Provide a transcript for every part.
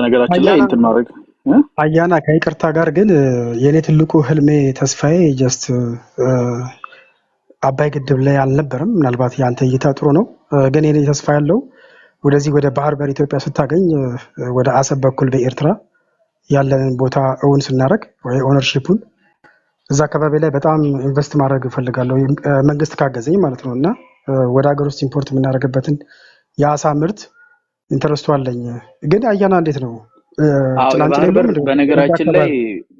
ነገራችን ላይ እንትን ማድረግ አያና ከይቅርታ ጋር ግን የኔ ትልቁ ህልሜ ተስፋዬ ጀስት አባይ ግድብ ላይ አልነበረም። ምናልባት ያንተ እይታ ጥሩ ነው፣ ግን የኔ ተስፋ ያለው ወደዚህ ወደ ባህር በር ኢትዮጵያ ስታገኝ ወደ አሰብ በኩል በኤርትራ ያለንን ቦታ እውን ስናደርግ ወይ ኦነርሺፑን እዛ አካባቢ ላይ በጣም ኢንቨስት ማድረግ እፈልጋለሁ፣ መንግስት ካገዘኝ ማለት ነው። እና ወደ ሀገር ውስጥ ኢምፖርት የምናደርግበትን የአሳ ምርት ኢንተረስቱ አለኝ። ግን አያና እንዴት ነው?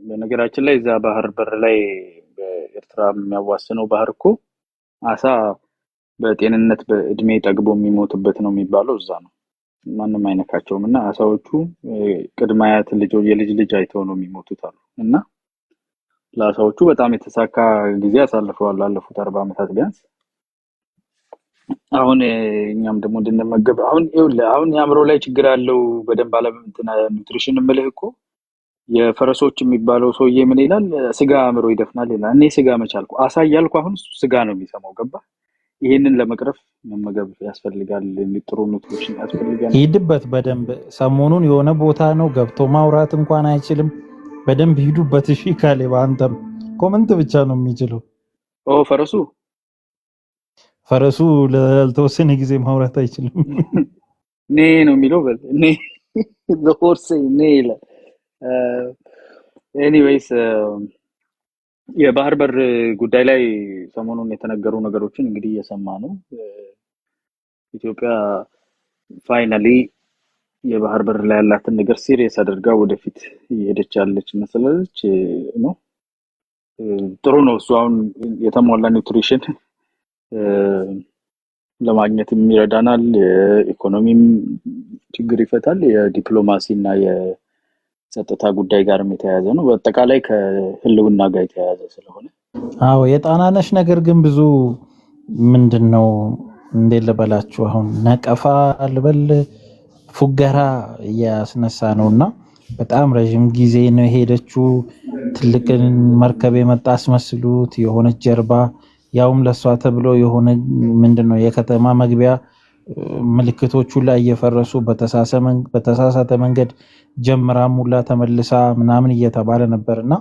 በነገራችን ላይ እዛ ባህር በር ላይ በኤርትራ የሚያዋስነው ባህር እኮ አሳ በጤንነት በእድሜ ጠግቦ የሚሞትበት ነው የሚባለው እዛ ነው። ማንም አይነካቸውም እና አሳዎቹ ቅድመ አያት የልጅ ልጅ አይተው ነው የሚሞቱት አሉ። እና ለአሳዎቹ በጣም የተሳካ ጊዜ አሳልፈዋል ላለፉት 40 ዓመታት ቢያንስ። አሁን እኛም ደግሞ እንድንመገብ አሁን የአእምሮ ላይ ችግር ያለው በደንብ ኑትሪሽን ምልህ እኮ የፈረሶች የሚባለው ሰውዬ ምን ይላል? ስጋ አእምሮ ይደፍናል ይላል። እኔ ስጋ መቻልኩ አሳ እያልኩ አሁን ስጋ ነው የሚሰማው። ገባ? ይሄንን ለመቅረፍ መመገብ ያስፈልጋል። ጥሩ ኑትሪሽን ያስፈልጋል። ሂድበት በደንብ። ሰሞኑን የሆነ ቦታ ነው ገብቶ ማውራት እንኳን አይችልም። በደንብ ሂዱበት። እሺ ካሌብ፣ አንተም ኮመንት ብቻ ነው የሚችለው። ፈረሱ ለተወሰነ ጊዜ ማውራት አይችልም። ኔ ነው የሚለው ኔ ለሆርሴ ኔ ይላል። ኤኒዌይስ የባህር በር ጉዳይ ላይ ሰሞኑን የተነገሩ ነገሮችን እንግዲህ እየሰማ ነው። ኢትዮጵያ ፋይናሊ የባህር በር ላይ ያላትን ነገር ሲሪየስ አድርጋ ወደፊት እየሄደች ያለች መስላለች ነው። ጥሩ ነው። እሱ አሁን የተሟላ ኒውትሪሽን ለማግኘት ይረዳናል። የኢኮኖሚም ችግር ይፈታል። የዲፕሎማሲ እና የጸጥታ ጉዳይ ጋርም የተያያዘ ነው። በአጠቃላይ ከህልውና ጋር የተያያዘ ስለሆነ አዎ የጣናነሽ ነገር ግን ብዙ ምንድነው እንዴት ልበላችሁ አሁን ነቀፋ ልበል ፉገራ እያስነሳ ነውና በጣም ረጅም ጊዜ ነው የሄደችው። ትልቅ መርከብ የመጣ አስመስሉት የሆነ ጀርባ ያውም ለሷ ተብሎ የሆነ ምንድነው የከተማ መግቢያ ምልክቶቹ ላይ እየፈረሱ በተሳሳተ መንገድ ጀምራ ሙላ ተመልሳ ምናምን እየተባለ ነበርና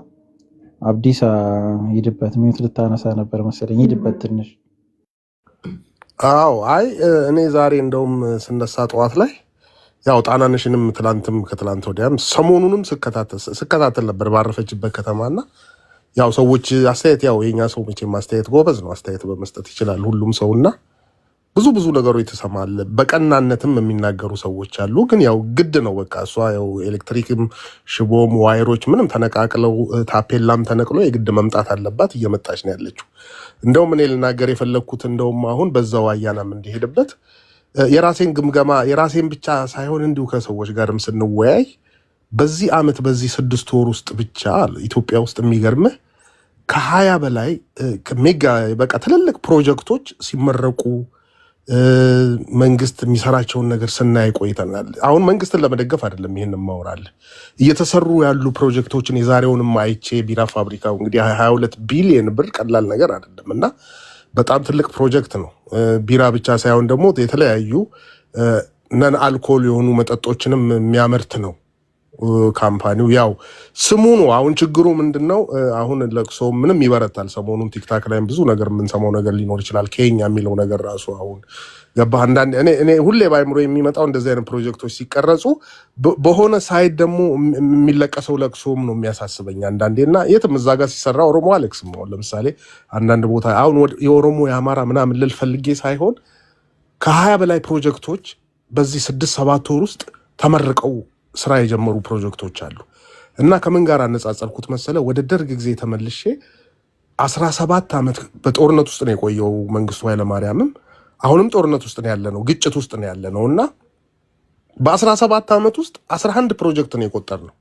አብዲስ ሂድበት። ሚውት ልታነሳ ነበር መሰለኝ። ሂድበት ትንሽ። አዎ አይ እኔ ዛሬ እንደውም ስነሳ ጠዋት ላይ ያው ጣናነሽንም ትላንትም ከትላንት ወዲያም ሰሞኑንም ስከታተል ነበር ባረፈችበት ከተማና ያው ሰዎች አስተያየት ያው የኛ ሰው መቼም አስተያየት ጎበዝ ነው፣ አስተያየት በመስጠት ይችላል ሁሉም ሰውና ብዙ ነገሮች ተሰማለ። በቀናነትም የሚናገሩ ሰዎች አሉ። ግን ያው ግድ ነው በቃ እሷ ያው ኤሌክትሪክም ሽቦም ዋይሮች ምንም ተነቃቅለው ታፔላም ተነቅሎ የግድ መምጣት አለባት። እየመጣች ነው ያለችው። እንደውም እኔ ልናገር የፈለኩት እንደውም አሁን በዛው አያናም እንዲሄድበት የራሴን ግምገማ የራሴን ብቻ ሳይሆን እንዲሁ ከሰዎች ጋርም ስንወያይ በዚህ አመት በዚህ 6 ወር ውስጥ ብቻ ኢትዮጵያ ውስጥ የሚገርምህ ከ20 በላይ ሜጋ በቃ ትልልቅ ፕሮጀክቶች ሲመረቁ መንግስት የሚሰራቸውን ነገር ስናይ ቆይተናል። አሁን መንግስትን ለመደገፍ አይደለም ይሄን ማውራል እየተሰሩ ያሉ ፕሮጀክቶችን የዛሬውንም አይቼ ቢራ ፋብሪካው እንግዲህ 22 ቢሊዮን ብር ቀላል ነገር አይደለምና በጣም ትልቅ ፕሮጀክት ነው። ቢራ ብቻ ሳይሆን ደግሞ የተለያዩ ነን አልኮል የሆኑ መጠጦችንም የሚያመርት ነው ካምፓኒው። ያው ስሙ ነው አሁን ችግሩ ምንድነው? አሁን ለቅሶ ምንም ይበረታል። ሰሞኑን ቲክታክ ላይ ብዙ ነገር የምንሰማው ነገር ሊኖር ይችላል። ኬኛ የሚለው ነገር ራሱ አሁን ገባህ። አንዳንድ እኔ ሁሌ ባይምሮ የሚመጣው እንደዚህ አይነት ፕሮጀክቶች ሲቀረጹ በሆነ ሳይድ ደግሞ የሚለቀሰው ለቅሶም ነው የሚያሳስበኝ አንዳንዴና የትም እዛ ጋር ሲሰራ ኦሮሞ አለቅስም ነው። ለምሳሌ አንዳንድ ቦታ አሁን የኦሮሞ የአማራ ምናምን ልል ፈልጌ ሳይሆን ከ20 በላይ ፕሮጀክቶች በዚህ 6-7 ወር ውስጥ ተመርቀው ስራ የጀመሩ ፕሮጀክቶች አሉ። እና ከምን ጋር አነጻጸርኩት መሰለ? ወደ ደርግ ጊዜ ተመልሼ 17 ዓመት በጦርነት ውስጥ ነው የቆየው መንግስቱ ኃይለማርያምም አሁንም ጦርነት ውስጥ ነው ያለነው፣ ግጭት ውስጥ ነው ያለነው እና በ17 ዓመት ውስጥ 11 ፕሮጀክት ነው የቆጠርነው።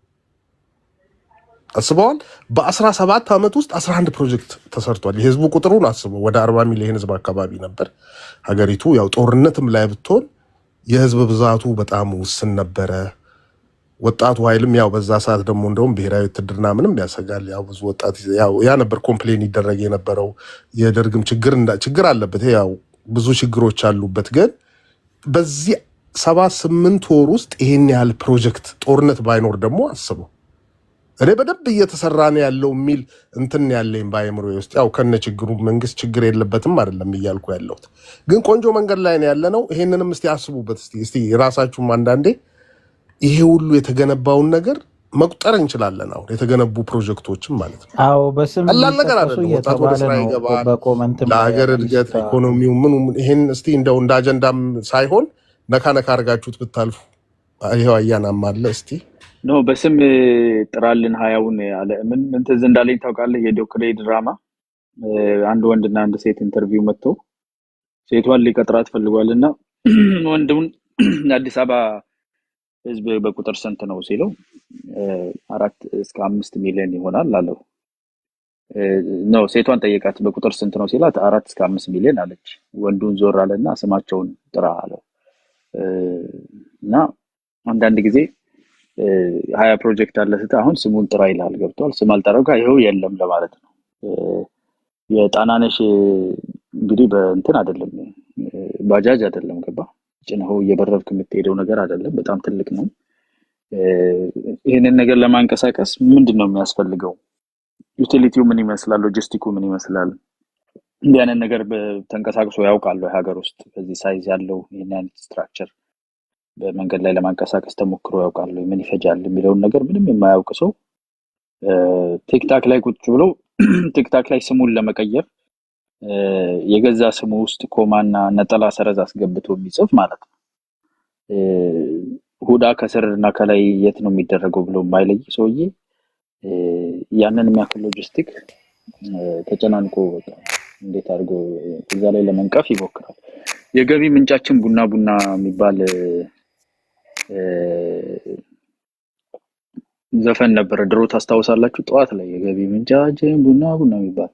አስበዋል። በ17 ዓመት ውስጥ 11 ፕሮጀክት ተሰርቷል። የህዝቡ ቁጥሩን አስበው ወደ 40 ሚሊዮን ህዝብ አካባቢ ነበር ሀገሪቱ። ያው ጦርነትም ላይ ብትሆን የህዝብ ብዛቱ በጣም ውስን ነበረ። ወጣቱ ኃይልም ያው በዛ ሰዓት ደግሞ እንደውም ብሔራዊ ውትድርና ምንም ያሰጋል። ያው ብዙ ወጣት ያ ነበር ኮምፕሌን ይደረግ የነበረው። የደርግም ችግር አለበት፣ ያው ብዙ ችግሮች አሉበት። ግን በዚህ 78 ወር ውስጥ ይሄን ያህል ፕሮጀክት ጦርነት ባይኖር ደግሞ አስቡ። እኔ በደንብ እየተሰራ ነው ያለው የሚል እንትን ያለኝ ባይምሮ ውስጥ ያው ከነ ችግሩ መንግስት ችግር የለበትም አይደለም እያልኩ ያለሁት፣ ግን ቆንጆ መንገድ ላይ ነው ያለነው። ይሄንንም እስቲ አስቡበት። እስቲ ራሳችሁም አንዳንዴ ይሄ ሁሉ የተገነባውን ነገር መቁጠር እንችላለን። አሁን የተገነቡ ፕሮጀክቶችም ማለት ነው። አዎ በስም ቀላል ነገር አይደለም። ወጣት ወደ ስራ ይገባል፣ ለሀገር እድገት ኢኮኖሚው ምን ይሄን እስቲ እንደው እንደ አጀንዳም ሳይሆን ነካ ነካ አድርጋችሁት ብታልፉ ይሄው አያናም አለ። እስቲ ኖ በስም ጥራልን ሀያውን አለ። ምን ትዝ እንዳለኝ ታውቃለህ? የዶክሬ ድራማ አንድ ወንድና አንድ ሴት ኢንተርቪው መጥቶ ሴቷን ሊቀጥራት ፈልጓልና ወንዱን አዲስ አበባ ህዝብ በቁጥር ስንት ነው ሲለው 4 እስከ 5 ሚሊዮን ይሆናል አለው። ነው ሴቷን ጠየቃት በቁጥር ስንት ነው ሲላት 4 እስከ 5 ሚሊዮን አለች። ወንዱን ዞር አለና ስማቸውን ጥራ አለው። እና አንዳንድ ጊዜ 20 ፕሮጀክት አለ ስታ አሁን ስሙን ጥራ ይላል። ገብቷል? ስም አልጠራው ጋር ይሄው የለም ለማለት ነው። የጣናነሽ እንግዲህ በእንትን አይደለም ባጃጅ አይደለም ገባ ጭነው እየበረርክ የምትሄደው ነገር አይደለም። በጣም ትልቅ ነው። ይሄንን ነገር ለማንቀሳቀስ ምንድነው የሚያስፈልገው? ዩቲሊቲው ምን ይመስላል? ሎጂስቲኩ ምን ይመስላል? እንዲያንን ነገር በተንቀሳቅሶ ያውቃሉ ሀገር ውስጥ በዚህ ሳይዝ ያለው ይሄን አይነት ስትራክቸር በመንገድ ላይ ለማንቀሳቀስ ተሞክሮ ያውቃሉ? ምን ይፈጃል የሚለውን ነገር ምንም የማያውቅ ሰው ቲክታክ ላይ ቁጭ ብሎ ቲክታክ ላይ ስሙን ለመቀየር የገዛ ስሙ ውስጥ ኮማና ነጠላ ሰረዝ አስገብቶ የሚጽፍ ማለት ነው። ሁዳ ከስርና ከላይ የት ነው የሚደረገው ብሎ የማይለይ ሰውዬ ያንን የሚያክል ሎጂስቲክ ተጨናንቆ በቃ እንዴት አድርጎ እዛ ላይ ለመንቀፍ ይሞክራል። የገቢ ምንጫችን ቡና የሚባል ዘፈን ነበር ድሮ ታስታውሳላችሁ? ጠዋት ላይ የገቢ ምንጫችን ቡና የሚባል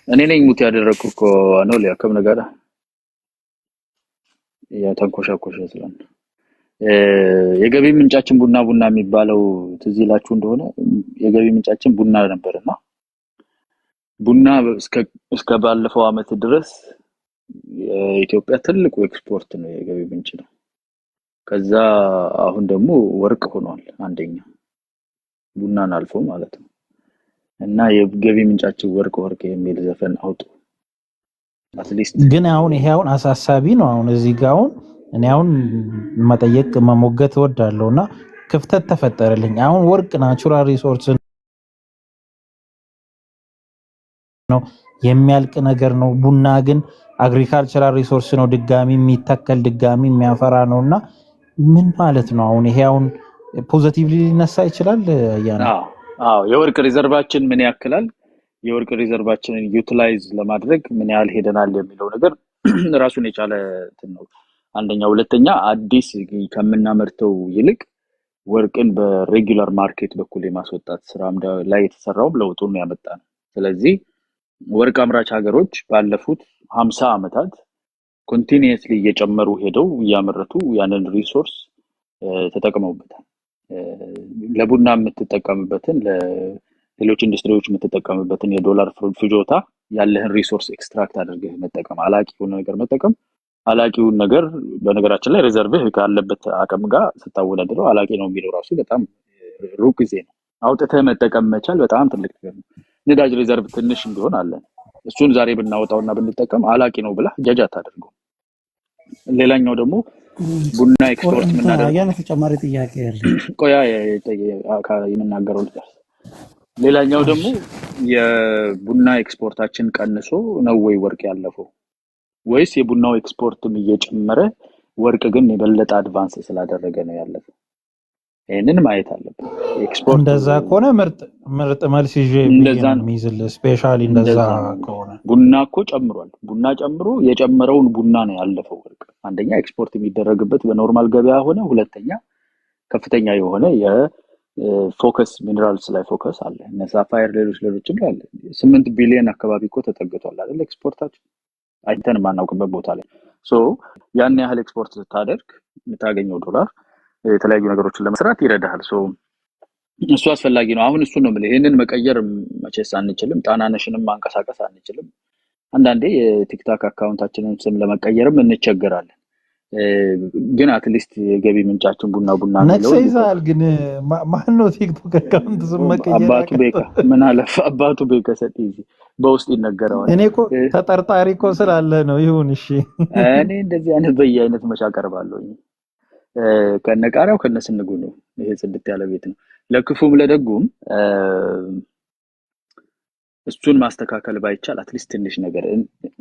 እኔ ነኝ ሙት ያደረኩ እኮ ነው ሊያከም ነገር ያ ተንኮሻኮሽ ስለሆነ የገቢ ምንጫችን ቡና የሚባለው ትዝ ይላችሁ እንደሆነ የገቢ ምንጫችን ቡና ነበርና ቡና እስከ ባለፈው አመት ድረስ የኢትዮጵያ ትልቁ ኤክስፖርት ነው፣ የገቢ ምንጭ ነው። ከዛ አሁን ደግሞ ወርቅ ሆኗል አንደኛ ቡናን አልፎ ማለት ነው። እና የገቢ ምንጫችን ወርቅ የሚል ዘፈን አውጡ አትሊስት። ግን አሁን ይሄ አሁን አሳሳቢ ነው። አሁን እዚህ ጋር አሁን እኔ አሁን መጠየቅ መሞገት እወዳለሁና ክፍተት ተፈጠረልኝ። አሁን ወርቅ ናቹራል ሪሶርስ ነው የሚያልቅ ነገር ነው። ቡና ግን አግሪካልቸራል ሪሶርስ ነው፣ ድጋሚ የሚተከል ድጋሚ የሚያፈራ ነውና ምን ማለት ነው? አሁን ይሄ አሁን ፖዚቲቭሊ ሊነሳ ይችላል። የወርቅ ሪዘርቫችን ምን ያክላል፣ የወርቅ ሪዘርቫችንን ዩቲላይዝ ለማድረግ ምን ያህል ሄደናል የሚለው ነገር ራሱን የቻለ እንትን ነው። አንደኛ፣ ሁለተኛ አዲስ ከምናመርተው ይልቅ ወርቅን በሬጉላር ማርኬት በኩል የማስወጣት ስራ ላይ የተሰራው ለውጡን ያመጣ ነው። ስለዚህ ወርቅ አምራች ሀገሮች ባለፉት 50 አመታት ኮንቲኒየስሊ እየጨመሩ ሄደው እያመረቱ ያንን ሪሶርስ ተጠቅመውበታል። ለቡና የምትጠቀምበትን ለሌሎች ኢንዱስትሪዎች የምትጠቀምበትን የዶላር ፍጆታ ያለህን ሪሶርስ ኤክስትራክት አድርገህ መጠቀም፣ አላቂውን ነገር መጠቀም። አላቂውን ነገር በነገራችን ላይ ሪዘርቭህ ካለበት አቅም ጋር ስታወዳድረው አላቂ ነው የሚለው ራሱ በጣም ሩቅ ጊዜ ነው። አውጥተህ መጠቀም መቻል በጣም ትልቅ ነገር ነው። ነዳጅ ሪዘርቭ ትንሽ እንዲሆን አለ፣ እሱን ዛሬ ብናወጣውና ብንጠቀም አላቂ ነው ብለህ ጀጅ አታደርገው። ሌላኛው ደግሞ ቡና ኤክስፖርት ምናደርገው ያን ተጨማሪ ጥያቄ ያለ ቆያ የምናገረው ልጅ። ሌላኛው ደግሞ የቡና ኤክስፖርታችን ቀንሶ ነው ወይ ወርቅ ያለፈው፣ ወይስ የቡናው ኤክስፖርትም እየጨመረ ወርቅ ግን የበለጠ አድቫንስ ስላደረገ ነው ያለፈው? ይሄንን ማየት አለብን። ኤክስፖርት እንደዛ ከሆነ ምርጥ መልስ ይዤ ሚዝል ስፔሻሊ እንደዛ ከሆነ ቡና እኮ ጨምሯል። ቡና ጨምሮ የጨመረውን ቡና ነው ያለፈው ወርቅ። አንደኛ ኤክስፖርት የሚደረግበት በኖርማል ገበያ ሆነ፣ ሁለተኛ ከፍተኛ የሆነ የፎከስ ሚነራልስ ላይ ፎከስ አለ። እነ ሳፋየር ሌሎችም ላይ አለ። 8 ቢሊዮን አካባቢ እኮ ተጠግቷል አይደል ኤክስፖርታችን አይተን ማናውቅበት ቦታ ላይ። ያን ያህል ኤክስፖርት ስታደርግ የምታገኘው ዶላር የተለያዩ ነገሮችን ለመስራት ይረዳሃል። እሱ አስፈላጊ ነው። አሁን እሱ ነው ማለት ይሄንን መቀየር መቼስ አንችልም። ጣናነሽንም ማንቀሳቀስ አንችልም። አንዳንዴ የቲክታክ አካውንታችንን ስም ለመቀየርም እንቸገራለን። ግን አትሊስት የገቢ ምንጫችን ቡና ነው ነክሰ ይዛል። ግን ማን ነው ቲክቶክ አካውንት ስመቀየር አባቱ ቤካ ምን አለፈ አባቱ ቤካ ሰጥይዚ በውስጥ ይነገራል። እኔ እኮ ተጠርጣሪ እኮ ስላለ ነው። ይሁን እሺ። እኔ እንደዚህ አይነት በየአይነት መሻቀርባለሁኝ ከነቃሪያው ከነስንጉ ነው። ይሄ ጽድት ያለ ቤት ነው። ለክፉም ለደጉም እሱን ማስተካከል ባይቻል አትሊስት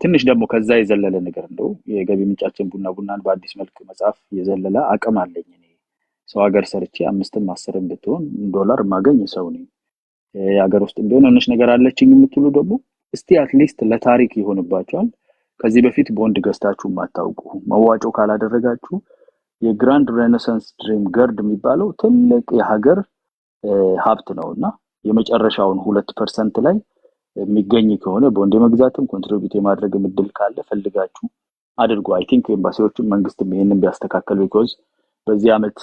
ትንሽ ደግሞ ከዛ የዘለለ ነገር እንደው የገቢ ምንጫችን ቡናን በአዲስ መልክ መጻፍ የዘለለ አቅም አለኝ። እኔ ሰው ሀገር ሰርቼ 5ም 10ም ብትሆን ዶላር ማገኝ ሰው ነኝ። ሀገር ውስጥ ቢሆን እነሽ ነገር አለችኝ የምትሉ ደግሞ እስቲ አትሊስት ለታሪክ ይሆንባችኋል። ከዚህ በፊት ቦንድ ገዝታችሁ ማታውቁ መዋጮ ካላደረጋችሁ የግራንድ ሬኔሳንስ ድሪም ገርድ የሚባለው ትልቅ የሀገር ሀብት ነውና የመጨረሻውን 2% ላይ የሚገኝ ከሆነ ቦንድ የመግዛትም ኮንትሪቢዩት የማድረግ እድል ካለ ፈልጋችሁ አድርጉ። አይ ቲንክ ኤምባሲዎችም መንግስትም ይሄንን ቢያስተካክል ቢኮዝ በዚህ አመት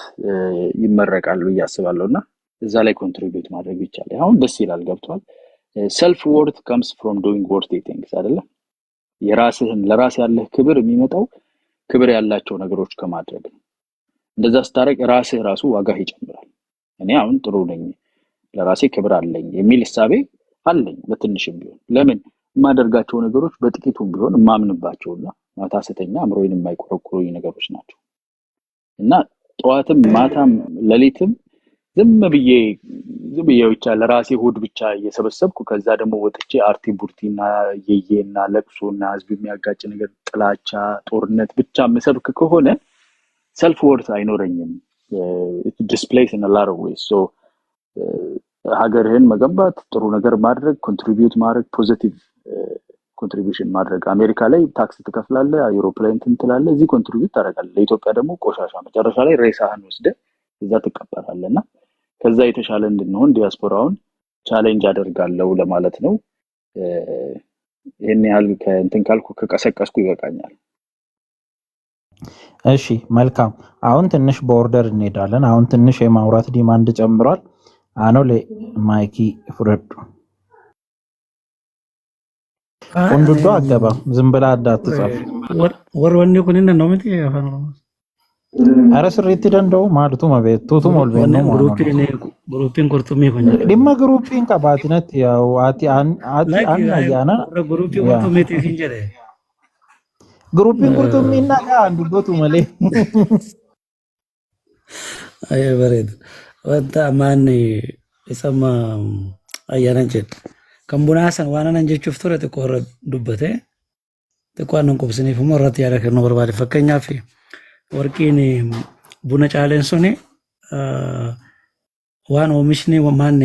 ይመረቃል ብዬ አስባለሁና እዛ ላይ ኮንትሪቢዩት ማድረግ ይቻላል። አሁን ደስ ይላል። ገብቷል። self worth comes from doing worthy things አይደለ? ለራስ ያለህ ክብር የሚመጣው ክብር ያላቸው ነገሮች ከማድረግ ነው። እንደዛ ስታረቅ ራሱ ዋጋ ይጨምራል። እኔ አሁን ጥሩ ነኝ ለራሴ ክብር አለኝ የሚል ሐሳቤ አለኝ በትንሽም ቢሆን። ለምን የማደርጋቸው ነገሮች በጥቂቱም ቢሆን ማምንባቸውና ማታሰተኛ አምሮይን የማይቆረቁሩኝ ነገሮች ናቸው እና ጠዋትም ማታም ሌሊትም ዝም ብዬ ብቻ ለራሴ ሆድ ብቻ እየሰበሰብኩ ከዛ ደግሞ ወጥቼ አርቲ ቡርቲና የየና ለቅሶና ህዝብ የሚያጋጭ ነገር ጥላቻ ጦርነት ብቻ መሰብክ ከሆነ self worth አይኖረኝም። it displays in a lot of ways. so ሀገርህን መገንባት ጥሩ ነገር ማድረግ ኮንትሪቢዩት ማድረግ ፖዚቲቭ ኮንትሪቢዩሽን ማድረግ አሜሪካ ላይ ታክስ ትከፍላለህ ዩሮፕ ላይ እንትን ትላለህ እዚህ ኮንትሪቢዩት ታደርጋለህ። ለኢትዮጵያ ደግሞ ቆሻሻ መጨረሻ ላይ ሬሳህን ወስደህ እዛ ትቀበላለህና ከዛ የተሻለ እንድንሆን ዲያስፖራውን ቻሌንጅ አደርጋለሁ ለማለት ነው። ይሄን ያህል ከእንትን ካልኩ ከቀሰቀስኩ ይበቃኛል። እሺ መልካም። አሁን ትንሽ ቦርደር እንሄዳለን። አሁን ትንሽ የማውራት ዲማንድ ጨምሯል። አኖሌ ማይኪ ፍረዱ ወንዱዶ አገባ ዝም ብላ አዳትጻፍ ወርወኔ ኩንነ ነው ማለት ያፋን ነው አረ ስሪት ደንደው ማለቱ ማቤት ቱቱ ሞልቤ ነው ግሩፒን ቁርጡሜ ኮኛ ዲማ ግሩፒን ካባቲነት ያው አን ያና ግሩፒን ቁርጡሜ ተፊንጀለ ግሩፒን ቁርጡሜ እና አንዱ ቦቱ ማለ አይ በረድ ወጣ ማን ይሰማ አያናንጀት ከምቡናሰን ዋናን ጀቹፍ ቱረ ተቆረ ዱበተ ተቋንን ቆብስኔ ፈሞራት ያለከ ነው በርባደ ፈከኛ ፊ ወርቂኒ ቡና ጫለን ሶኔ ዋን ኦሚሽኒ ማን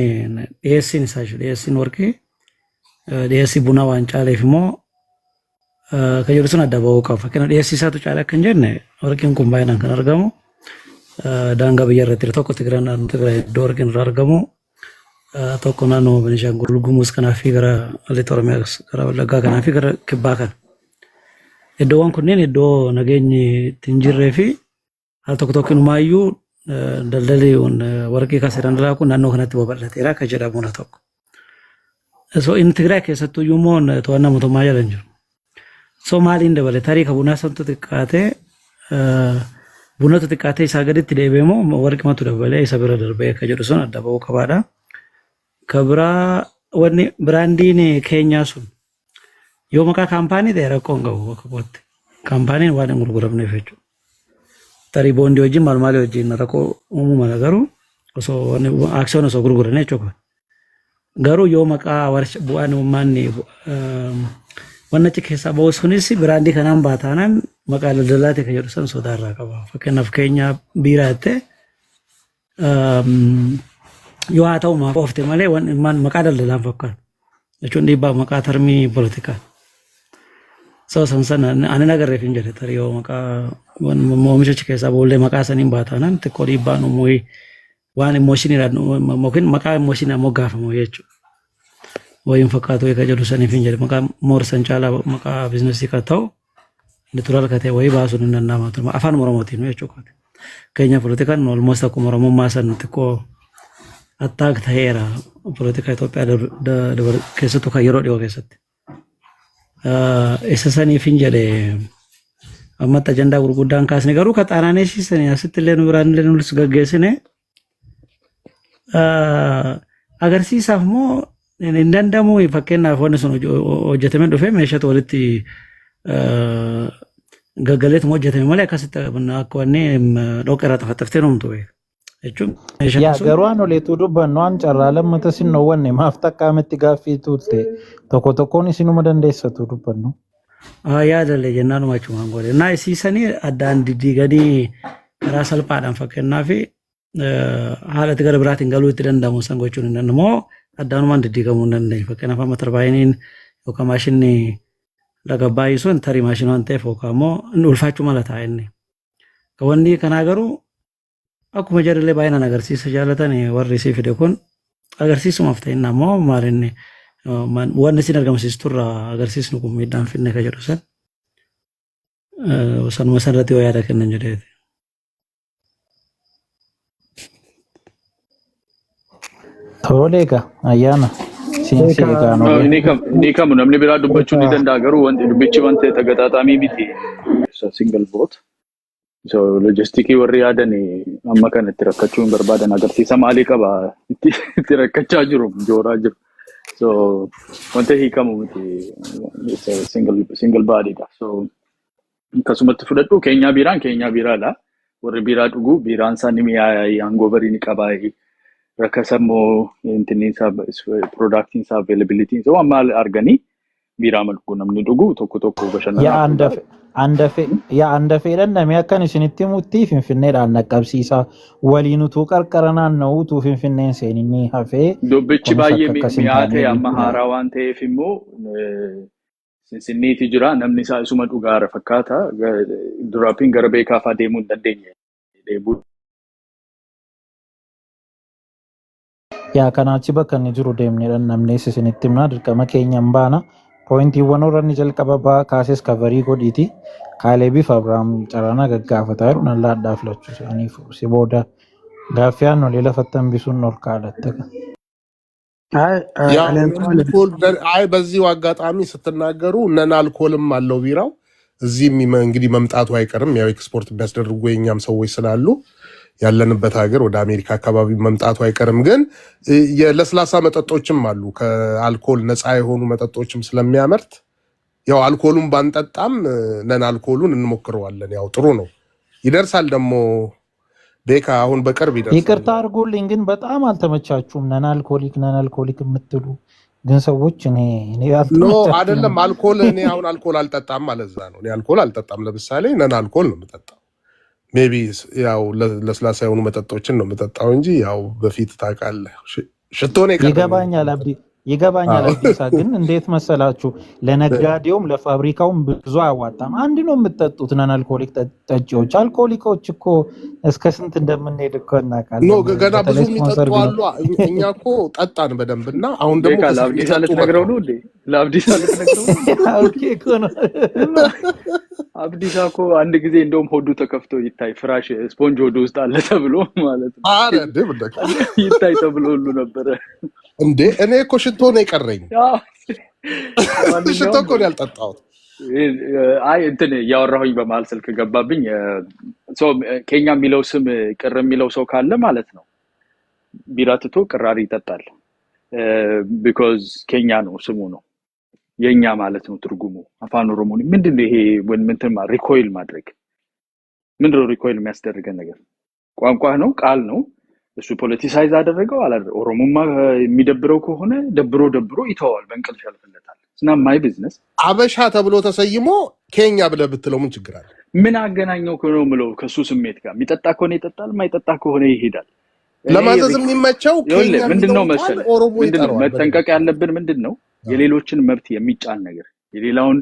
ኤሲን ሳሽ ኤሲን ወርቂ ኤሲ ቡና ዋን ጫለ ፊሞ ከየሩስና አዳባው ካፈ ከነ ኤሲ ሳቱ ጫለ ከንጀነ ወርቂን ኮምባይናን ከነርገሙ ዳንጋ በየረትር ተቆ ትግራና ትግራይ ዶርግን ራርገሙ ተቆና ነው በነሻንጉል ጉሙስ ከናፊ ገራ ለቶርሚያስ ገራ ወለጋ ከናፊ ገራ ክባከን እዶዋን ኩነን እዶ ነገኝ ትንጅሬፊ አልተቆቶክኑ ማዩ ደልደሌውን ወርቂ ካሰራን ላኩ ናኖ ከነት በበለቴራ ከጀዳሙና ተቆ ሶ ኢን ትግራይ ከሰጡ yumoon ተዋና ሞቶ ማያለንጅ ሶማሊ እንደበለ ታሪክ ቡና ሰንቱ ተቃተ ቡነቱ ተቃተ ሳገደት ደበሞ ወርቅ መቱ ደበለ ይሰብረ ደርበ ከጀዱሶን አዳባው ከባዳ ከብራ ወኔ ብራንዲን ኬኛሱን የመካ ካምፓኒ ደረቆን ገው ወከቦት ካምፓኒን ዋን ጉርጉረብ ነው ይፈጩ ታሪ ቦንዲ ወጂ ማልማሊ ወጂ ነረቆ ኡሙ ማለገሩ ሶ አክሲዮን ሶ ጉርጉረ ነው ቾኮ ገሩ የመካ ወርሽ ቡአን ማን ወነጭ ከሳ በወስኩንሲ ብራንዲ ከናም ባታናን መቃለ ደላቴ ከጀሩሰን ሶዳራ ቀባ ፈከናፍ ከኛ ቢራተ የዋታው ማቆፍቴ ማለት ማን መቃደል ደላን ፈካል እቹ እንዲባ መቃተርሚ ፖለቲካ ሰው ሰንሰና አነ ነገር ረፊንጀለ ተሪዮ መቃ ሞምቾች ከሳ በወለ መቃሰኒን ባታናን ተቆሪባ ነው ሞይ ዋን ኢሞሽን ይላል ሞክን መቃ ኢሞሽን አሞጋፍ ሞየቹ ወይም ፈካቶ የከጀዱሰን ይፊንጀለ መቃ ሞር ሰንቻላ መቃ ቢዝነስ ይከታው ለቱራል ከተ ወይ ባሱን እንደናማቱ አፋን ሞሮሞቲ ነው የቾካት ከኛ ፖለቲካ ነው ኦልሞስት አቆ ሞሮሞ ማሰን ተቆ አታክ ተሄራ ፖለቲካ ኢትዮጵያ ደበር ከሰቱ ከየሮ ዲዮ ከሰት እሰሰን ይፊንጀለ አመጣ ጀንዳ ጉርጉዳን ካስ ነገሩ ከጣናኔ ሲሰነ ያስትለን ብራን ለኑልስ ገገስነ አገርሲሳፍሞ እንደንደሙ ይፈከና ሆነስ ነው ኦጀተመን ዶፈ መሸት ወልቲ ገገለት ሞጀተመ ማለ ካስተብና አቆኔ ዶቀራ ተፈተፍቴ ነው ምቶ እቹም ያ ገሯን ወለቱ ዱባን ነው አንጨራለም ተሲን ነው ወኔ ማፍጠቃ መትጋፊቱት ተኮተኮኒ ሲኑ መደንደሰቱ ዱባን ነው ያ ደለ ጀናኑ ማቹ ማንጎለ እና ሲሰኒ አዳን ዲዲገዲ ራሰልፓዳን ፈከናፊ ሀለት ገርብራት እንገሉት ደንዳሙ ሰንጎቹን እንደነሞ አዳኑ ማን ዲዲገሙ እንደነ ፈከናፋ መተርባይኒን ወከማሽኒ ለገባይሶን ተሪ ማሽኗን ተፎካሞ እንውልፋቹ ማለት አይነ ከወንዲ ከናገሩ አኩ መጀረለ ባይና ነገር ሲሰጃለተን ወር ሲፍ ደኮን አገርሲሱ መፍተይና ሞ ማረኒ ማን ወንዲ ሲነርገም ሲስቱራ አገርሲስ ነው ቆሚዳን ፍነ ከጀሩሰን ወሰን መሰረት ያዳ ከነን ጀደት ቶሌጋ አያና ሲንሲጋ ነው እኔ ከም ነምኔ ቢራ ዱበቹ ዲደንዳገሩ ወንዲ ዱብቺ ወንተ ተገጣጣሚ ቢቲ ሲንግል ቮት so logistic warri yaadani amma kan itti rakkachuun barbaadan agarsiisa maalii qaba itti rakkachaa jiru jooraa jiru so wanta hiikamu miti single body da so kasumatti fudhadhu keenya biiraadha warri biiraa dhugu biiraan isaanii mi'aayi hangoverii ni qabaayi rakkasammoo intini productiin isaa availability so amma arganii biiraa malquu namni dhugu tokko bashannanaa ያ አንደፈረን ነሚያከን ሲኒቲ ሙቲ ፍንፍኔዳን ነቀብሲሳ ወሊኑቱ ቀርቀረናን ነውቱ ፍንፍኔን ሴኒኒ ሀፌ ዶብቺ ባየ ሚያተ ያማሃራ ዋንተ ፍሞ ሲኒቲ ጅራ ነምኒሳ ሱመ ዱጋረ ፈካታ ድራፒንግ ገርቤ ካፋ ዴሙ እንደደኝ ዴቡ ያ ከናቺ በከን ጅሩ ዴምኒ ነምኔ ሲኒቲምና ድርቀመ ኬኛም ባና ፖይንት ወኖረን ጀልቀበባ ካሴስ ከቨሪ ጎዲቲ ካሌቢ ፈብራም ጨራና ገጋፈታሩ ነላዳፍለቹ ሲኒፉ ሲቦዳ ጋፊያን ነው ለለፈተን ቢሱን ኖር ካለተከ አይ በዚህ አጋጣሚ ስትናገሩ ነን አልኮልም አለው ቢራው እዚህ እንግዲህ መምጣቱ አይቀርም ያው ኤክስፖርት ቢያስደርጉ የኛም ሰዎች ስላሉ ያለንበት ሀገር ወደ አሜሪካ አካባቢ መምጣቱ አይቀርም ግን የለስላሳ መጠጦችም አሉ ከአልኮል ነፃ የሆኑ መጠጦችም ስለሚያመርት ያው አልኮሉን ባንጠጣም ነን አልኮሉን እንሞክረዋለን ያው ጥሩ ነው ይደርሳል ደግሞ ቤካ አሁን በቅርብ ይደርሳል ይቅርታ አድርጉልኝ ግን በጣም አልተመቻችሁም ነን አልኮሊክ የምትሉ ግን ሰዎች እኔ ኖ አይደለም አልኮል እኔ አሁን አልኮል አልጠጣም ማለዛ ነው እኔ አልኮል አልጠጣም ለምሳሌ ነን አልኮል ነው የምጠጣው ሜቢ ያው ለስላሳ የሆኑ መጠጦችን ነው የምጠጣው እንጂ ያው በፊት ታውቃለህ ሽቶኔ ይገባኛል አዲስ ግን እንዴት መሰላችሁ ለነጋዴውም ለፋብሪካውም ብዙ አያዋጣም አንድ ነው የምትጠጡት ነን አልኮሊክ ጠጪዎች አልኮሊኮች እኮ እስከ ስንት እንደምንሄድ እኮ እናውቃለን ኖ ገና ብዙ የሚጠጡ አሉ እኛ እኮ ጠጣን በደንብና አሁን ደግሞ ለአብዲስ አልተነግረው ነው እንዴ ለአብዲስ አልተነግረው ኦኬ እኮ ነው አብዲስ እኮ አንድ ጊዜ እንደውም ሆዱ ተከፍቶ ይታይ ፍራሽ ስፖንጅ ሆዱ ውስጥ አለ ተብሎ ማለት ነው አረ ደብደክ ይታይ ተብሎ ሁሉ ነበር እንዴ እኔ እኮ ሽቶ ነው የቀረኝ ሽቶ እኮ ያልጠጣሁት አይ እንትን ያወራሁኝ በመሃል ስልክ ገባብኝ ሶ ኬኛ የሚለው ስም ቅር የሚለው ሰው ካለ ማለት ነው ቢራትቶ ቅራሪ ይጠጣል because ኬኛ ነው ስሙ ነው የኛ ማለት ነው ትርጉሙ አፋን ኦሮሞኒ ምንድነው ይሄ ወንምንተማ ሪኮይል ማድረግ ምንድነው ሪኮይል የሚያስደርገን ነገር ቋንቋ ነው ቃል ነው እሱ ፖለቲሳይዝ አደረገው አላ ኦሮሞማ የሚደብረው ከሆነ ደብሮ ይተዋል በእንቅልፍ ያልፈለታል እና ማይ ቢዝነስ አበሻ ተብሎ ተሰይሞ ኬኛ ብለህ ብትለው ምን ችግር አለ ምን አገናኘው ከሆነ ምለው ከሱ ስሜት ጋር የሚጠጣ ከሆነ ይጠጣል ማይጠጣ ከሆነ ይሄዳል ለማዘዝ የሚመቸው ኬኛ ምንድነው መሰለ ምንድነው መጠንቀቅ ያለብን ምንድነው የሌሎችን መብት የሚጫን ነገር የሌላውን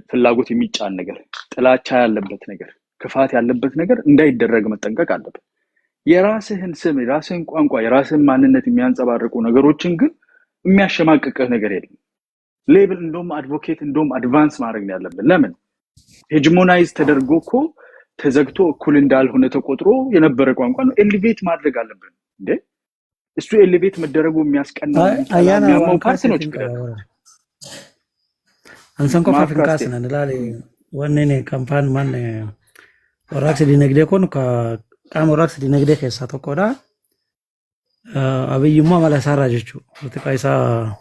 ፍላጎት የሚጫን ነገር ጥላቻ ያለበት ነገር ክፋት ያለበት ነገር እንዳይደረግ መጠንቀቅ አለበት የራስህን ስም የራስህን ቋንቋ የራስህን ማንነት የሚያንጸባርቁ ነገሮችን ግን የሚያሸማቅቅህ ነገር የለም ሌብል እንደውም አድቮኬት እንደውም አድቫንስ ማድረግ ነው ያለብን ለምን ሄጅሞናይዝ ተደርጎኮ ተዘግቶ እኩል እንዳልሆነ ተቆጥሮ የነበረ ቋንቋ ነው ኤሊቬት ማድረግ አለብን እንዴ እሱ ኤሊቬት መደረጉ የሚያስቀናው አያና ማውካስ ነው ችግር አንሰንኮ ፋፍንካስ ነን ላለ wanni kampaan man warraaqsi dinagdee kun qaama warraaqsi dinagdee keessaa tokkodha. Abiyyummaa mala isaarraa jechuudha. Politikaa isaa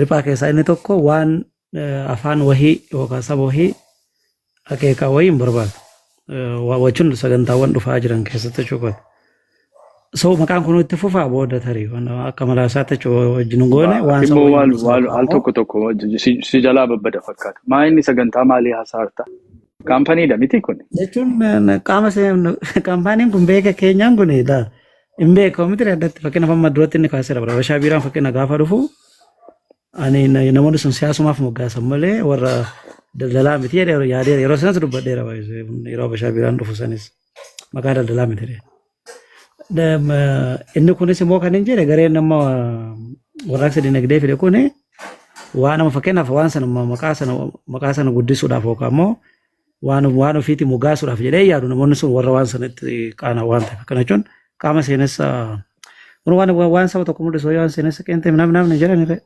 riphaa keessaa inni tokko waan afaan wahii yookaan saba wahii akeekaa wahii hin barbaadu. Wachuun sagantaawwan dhufaa jiran keessatti jechuudha. So maqaan kun itti fufaa booda tarii akka mala isaatti wajjin goone waan saba al tokko si jalaa babbada fakkaata. Maa inni sagantaa maalii hasaarta? Kaampaniidha miti kun. Jechuun qaama kaampaniin kun beeka keenyaan kun hin beekamu miti addatti fakkeenyaaf amma duratti inni kaaseera bara Habashaa Biiraan fakkeenya gaafa dhufu ani namoonni sun siyaasumaaf moggaasan malee warra daldalaa miti yaadee yeroo sanas dubbadheera yeroo Habashaa Biiraan dhufu sanis maqaa daldalaa miti. Inni kunis immoo kan hin jedhe gareen nama warraaqsa dinagdee fide kun waan nama fakkeenyaaf waan sana maqaa sana guddisuudhaaf yookaan immoo waan ofiitti moggaasuudhaaf jedhee yaadu namoonni sun warra waan sanatti qaana waan ta'eef akkana jechuun qaama seenessa waan saba tokko mul'isu waan seenessa qeentee namni jedhanire.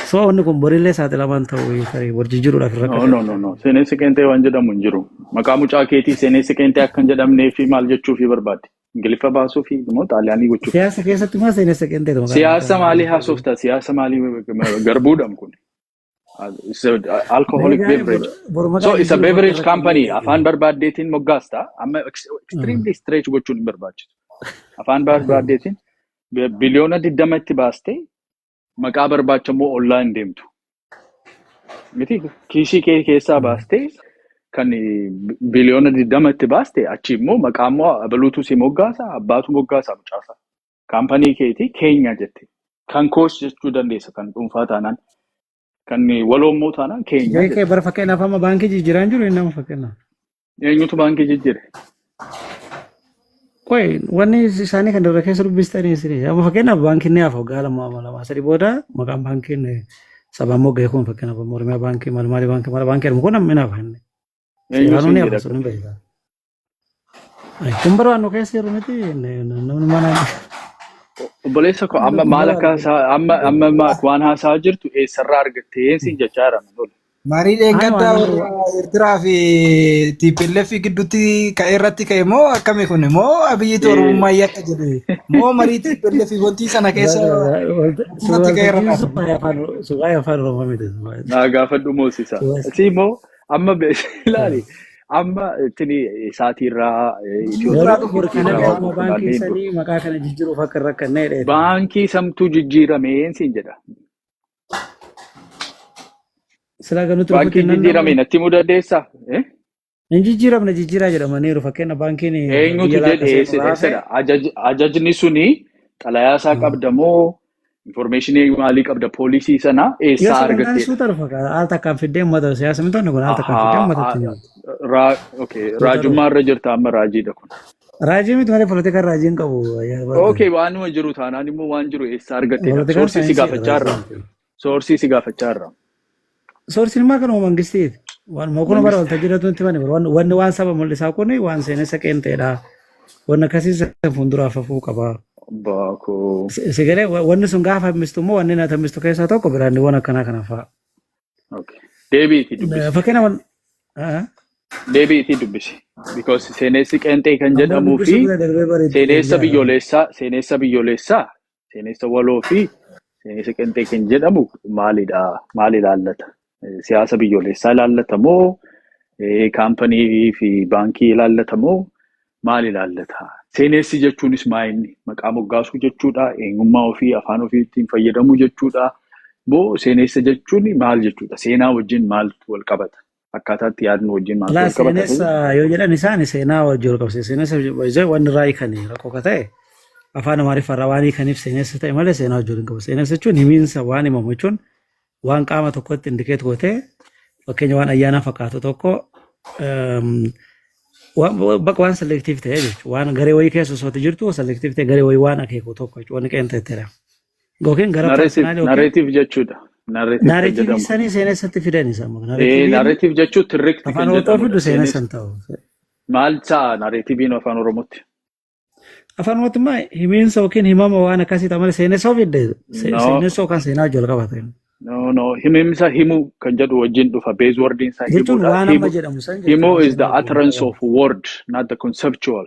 So onni kun borillee saaxilamaan ta'uu tarii warjijjiiruudhaaf irra qabu. No. Seenessi qeentee waan jedhamu hin jiru. Maqaa mucaa keetii seenessi qeentee akka hin jedhamnee fi maal jechuufi barbaadde? Ingiliffa baasuu fi immoo xaaliyaanii gochuuf. Siyaasa keessatti maa seenessa qeentee ta'u? Siyaasa maalii haasofta? Siyaasa maalii garbuudhaan kun? It's an alcoholic beverage. So it's a beverage company. Afaan barbaaddeetiin moggaasta. Amma extremely stretch gochuun hin barbaachisu. Afaan barbaaddeetiin biliyoona 20 itti baastee maqaa barbaachamoo online deemtu. Miti kiisii kee keessaa baastee kan biliyoona 20 itti baaste achi immoo maqaa immoo abaluutu si moggaasa abbaatu moggaasa mucaasa. Kaampanii keetii keenya jette. Kan koos jechuu dandeessa kan dhuunfaa taanaan. Kan waloommoo taanaan keenya. Beekee bara fakkeenyaaf amma baankii jijjiiraan jiru inni amma fakkeenyaaf. Eenyutu baankii jijjiire? Qoy wanni isaanii kan darbe keessa dubbistanii sirrii. Amma fakkeenyaaf baankiin ni hafa waggaa lama sadii booda maqaan baankiin sabaan mogga'e kun fakkeenyaaf amma Oromiyaa baankii maali baankii kun amma ni hafa inni. Seeraanuu ni hafa sun hin beekaa. Kun barbaannu keessa jiru miti namni mana. Obboleessa koo amma maal akka amma waan haasaa jirtu eessarraa argattee siin jechaa jira. Marii gaddaa Eertiraa fi TPLF gidduutti ka'ee irratti ka'e moo akkami kun moo Abiyyi Oromummaa yakka jedhe moo marii TPLF wanti sana keessa irratti ka'e irratti. Sugaa afaan Oromoo miti. Naa gaafadhu moosisa. Asii moo amma ilaali. Amma tini isaatiirraa baankii sanii maqaa kana jijjiiruuf akka rakkannee baankii samtuu jijjiirameen siin jedha. Baankii jijjiirame natti mudadeessa. Hin jijjiiramne jijjiiraa jedhamaniiru fakkeenya baankiin eenyutu jedhe ajajni suni xalayaasaa qabda moo informationii maalii qabda poolisii sana eessaa argatte? Al takkaan fiddeen uummata siyaasa mitoonni kun al takkaan fiddeen uummata. Raajummaa irra jirta amma raajiidha kun. Raajii miti malee politika raajiin qabu. Waanuma jiru taanaan immoo waan jiru eessaa argatte? Soorsii si gaafachaa irra. Soorsiin maa kanuma mangistiiti. Waan kun bara waltajjiratu nuti mani wanni waan saba mul'isaa kun waan seenessa qeenteedha. Wanni akkasiis fuulduraaf hafuu qaba. Sigalee wanni sun gaafa hamistu immoo wanni nyaata hamistu keessaa tokko biraandiiwwan akkanaa kana fa'a. Deebiitii dubbisi. Fakkeenyaaf deebiitii dubbisi. Because seenessi qeenxee kan jedhamuu fi seenessa biyyoolessaa seenessa waloo fi seenessa qeenxee kan jedhamu maal ilaallata? Siyaasa biyyoolessaa ilaallata moo kaampanii fi baankii ilaallata moo maal ilaallata? Seenessi jechuunis maayinni maqaa moggaasuu jechuudha. Eenyummaa ofii afaan ofii ittiin fayyadamuu jechuudha. Moo seenessa jechuun maal jechuudha? Seenaa wajjin maaltu wal qabata? Akkaataatti yaadnu wajjin maaltu wal qabata? Seenessa yoo jedhan isaan seenaa wajjin wal qabsiisa. Seenessa wanni irraa hiikanii rakkoo ka ta'e afaan Amaariffaa waan hiikaniif seenessa ta'e malee seenaa wajjin hin qabu. Seenessa jechuun himiinsa waan himamu jechuun waan qaama tokkotti indikeet gootee fakkeenya waan ayyaana fakkaatu tokko bakka waan selektiif ta'e jechuudha. Waan garee wayii keessa osoo jirtu selektiif ta'e garee wayii waan akeeku tokko jechuudha. Waan qeenxee ta'edha. Gookin gara personaalii narrative jechuudha. Narrative sanii seenessatti fidan isa. Narrative jechuun tirrekti kan jedhamu. Afaan Oromoo seenessan ta'u. Maal ta'a narrativiin afaan Oromootti? Afaan Oromootti himiinsa yookiin himama waan akkasii ta'e malee seenessa ofidde. Seenessa yookaan seenaa wajjin wal qabata. No, himimsa himu kan jedhu wajjin dhufa. Base wording isaa jechuun himuudha. waan amma jedhamu san Himu jechuudha is the utterance of word, not the conceptual.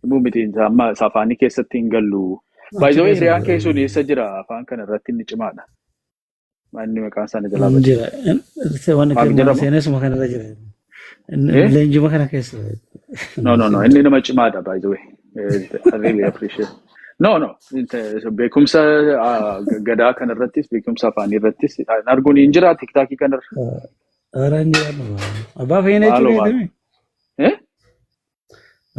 Himu miti amma afaanii keessatti hin gallu. By the way, hiriyaan keessuun eessa jira afaan kana irratti inni cimaadha. Manni maqaan isaanii jalaa badee. jira waan kana seenessuma kana irra jira leenjuma kana keessa No, inni nama cimaadha by the way. I really appreciate. No, beekumsa gadaa kana irrattis beekumsa afaanii irrattis arguun hin jira tiktaakii kana irra. Araan jira abbaa fayyina jechuudha.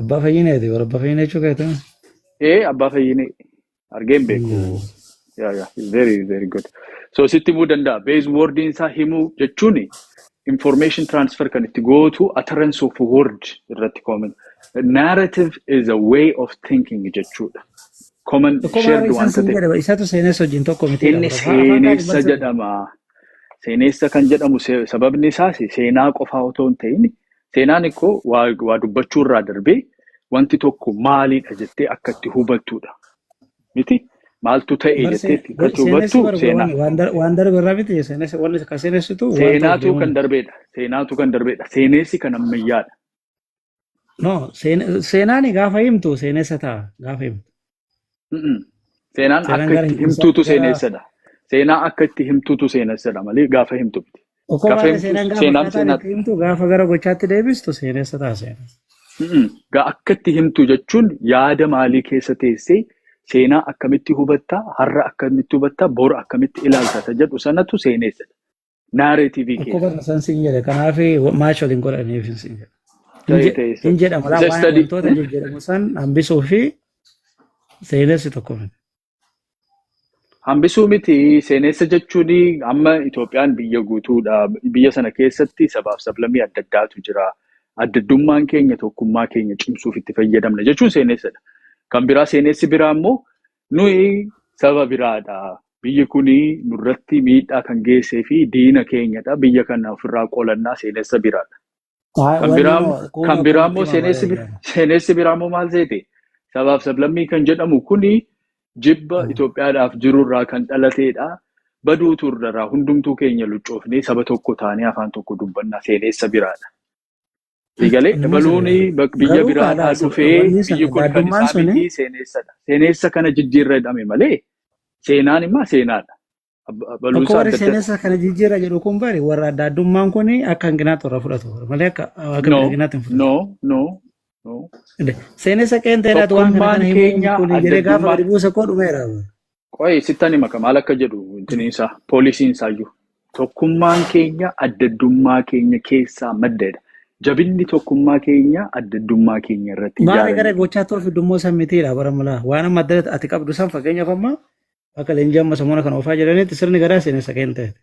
Abbaa fayyina jechuudha. Abbaa fayyina jechuudha. Abbaa fayyina argeen beeku. Yeah, very very good. So sitti himuu danda'a. Base wording isaa himuu jechuun information transfer kan itti gootu utterance of word irratti comment. Narrative is a way of thinking jechuudha. Common shared wanta ta'e. Isaatu seenessa wajjin tokko miti. Inni seenessa jedhama. Seenessa kan jedhamu sababni isaas seenaa qofaa otoo hin ta'in seenaan ikkoo waa dubbachuu irraa darbee wanti tokko maalidha jettee akka itti hubattudha. Miti? Maaltu ta'e jettee akka hubattu seenaa. Waan darbe irraa miti seenessa wanni akka seenessitu. Seenaatu kan darbeedha. Seenessi kan ammayyaadha. No, seenaan gaafa himtu seenessa ta'a gaafa himtu. Seenaan akka itti himtuutu seenessadha. Seenaa akka itti himtuutu seenessadha malee gaafa himtu miti. Seenaan himtu gaafa gara gochaatti deebistu seenessa ta'a seenaa. Akka itti himtu jechuun yaada maalii keessa teessee seenaa akkamitti hubattaa, har'a akkamitti hubattaa, bor akkamitti ilaalta jedhu sanatu seenessadha. Naareetivii keessa. Akka barna san siin jedhe kanaaf maash waliin godhaniif siin jedhe. Hin jedhama laa waan wantoota jedhamu san hambisuu fi seenessi tokko miti. Hambisuu miti seenessa jechuun amma Itoophiyaan biyya guutuudha. Biyya sana keessatti sabaaf sablammii adda addaatu jira. Addaddummaan keenya tokkummaa keenya cimsuuf itti fayyadamna jechuun seenessadha. Kan biraa seenessi biraa immoo nuyi saba biraadha. Biyyi kuni nurratti miidhaa kan geessee fi diina keenyadha. Biyya kana ofirraa qolannaa seenessa biraadha. Kan biraa immoo seenessi biraa immoo maal seete? Sabaaf sablammii kan jedhamu kuni jibba Itoophiyaadhaaf jirurraa kan dhalateedha. Baduutu irraa hundumtuu keenya luccoofnee saba tokko taanee afaan tokko dubbannaa seenessa biraadha. Egalee dabaluun biyya biraadhaa dhufee biyyi kun kan isaa miti seenessadha. Seenessa kana jijjiirra jedhame malee seenaan immoo seenaadha. Akka warri seenessa kana jijjiirra jedhu kun bari warra adda addummaan kun akka hanginaatti warra fudhatu malee akka hanginaatti hin fudhatu. No. Seenessa qeenxeedhaatu waan kana himu kun jedhee gaafa gadi buusa koo dhumeera. Qo'ee sittan hima maal akka jedhu intiniinsa poolisiin isaayyuu. Tokkummaan keenya addaddummaa keenya keessaa maddeedha. Jabinni tokkummaa keenya addaddummaa keenya irratti ijaarame. Maali gara gochaa tolfidummoo sammitiidha baramalaa. Waan amma adda ati qabdu san fakkeenyaaf amma akka leenjii amma sammuna kan oofaa jedhanitti sirni garaa seenessa qeenxeeti.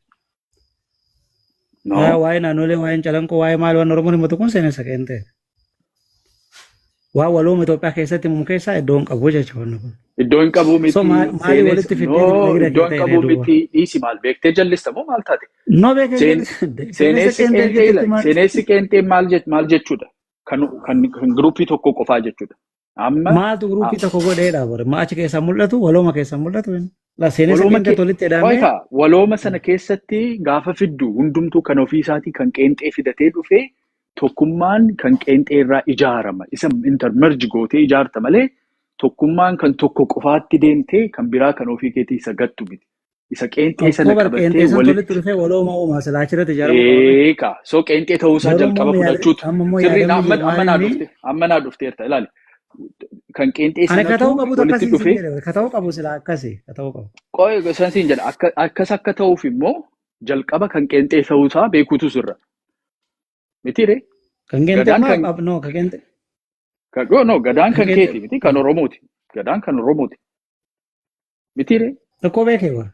Waa'ee naannolee, waa'ee calanqoo, waa'ee maal waan Oromoon himatu kun seenessa qeenxeeti. Waa walooma Itoophiyaa keessatti muun keessaa iddoo hin qabu jechuudha. Iddoo hin qabu miti. Maali walitti fidee iddoo hin qabu miti dhiisi maal beektee jallista moo maal taate? No beektee. Seenessi qeenxee maal jechuudha? Kan giruupii tokko qofaa jechuudha. Maaltu giruupii tokko godheedha bara? Achi keessaa mul'atu walooma keessaa mul'atu. Seenessi qeenxee tolitti hidhamee. Walooma sana keessatti gaafa fiddu hundumtuu kan ofii isaatii kan qeenxee fidatee dhufee. Tokkummaan kan qeenxee irraa ijaarama. Isa intermerge gootee ijaarta malee tokkummaan kan tokko qofaatti deemtee kan biraa kan ofii keetii isa gattu miti. Isa qeenxee sana qabattee walitti dhufee walooma uumaa silaa achirratti ijaaramu. So qeenxee ta'uusaa jalqaba fudhachuutu. Sirriin amma naa dhufteerta ilaali. Kan qeenxee sanatu walitti dhufee. Ka ta'uu qabu silaa akkasii. Ka ta'uu qabu. Qo'ee sansiin jedha akkas akka ta'uuf immoo jalqaba kan qeenxee ta'uusaa beekuutu sirra. Mitire? Kan qeenxee maal no kan qeenxee. Gadaan kan keeti miti kan Oromooti. Gadaan kan Oromooti. Mitire? Tokko beekee waa.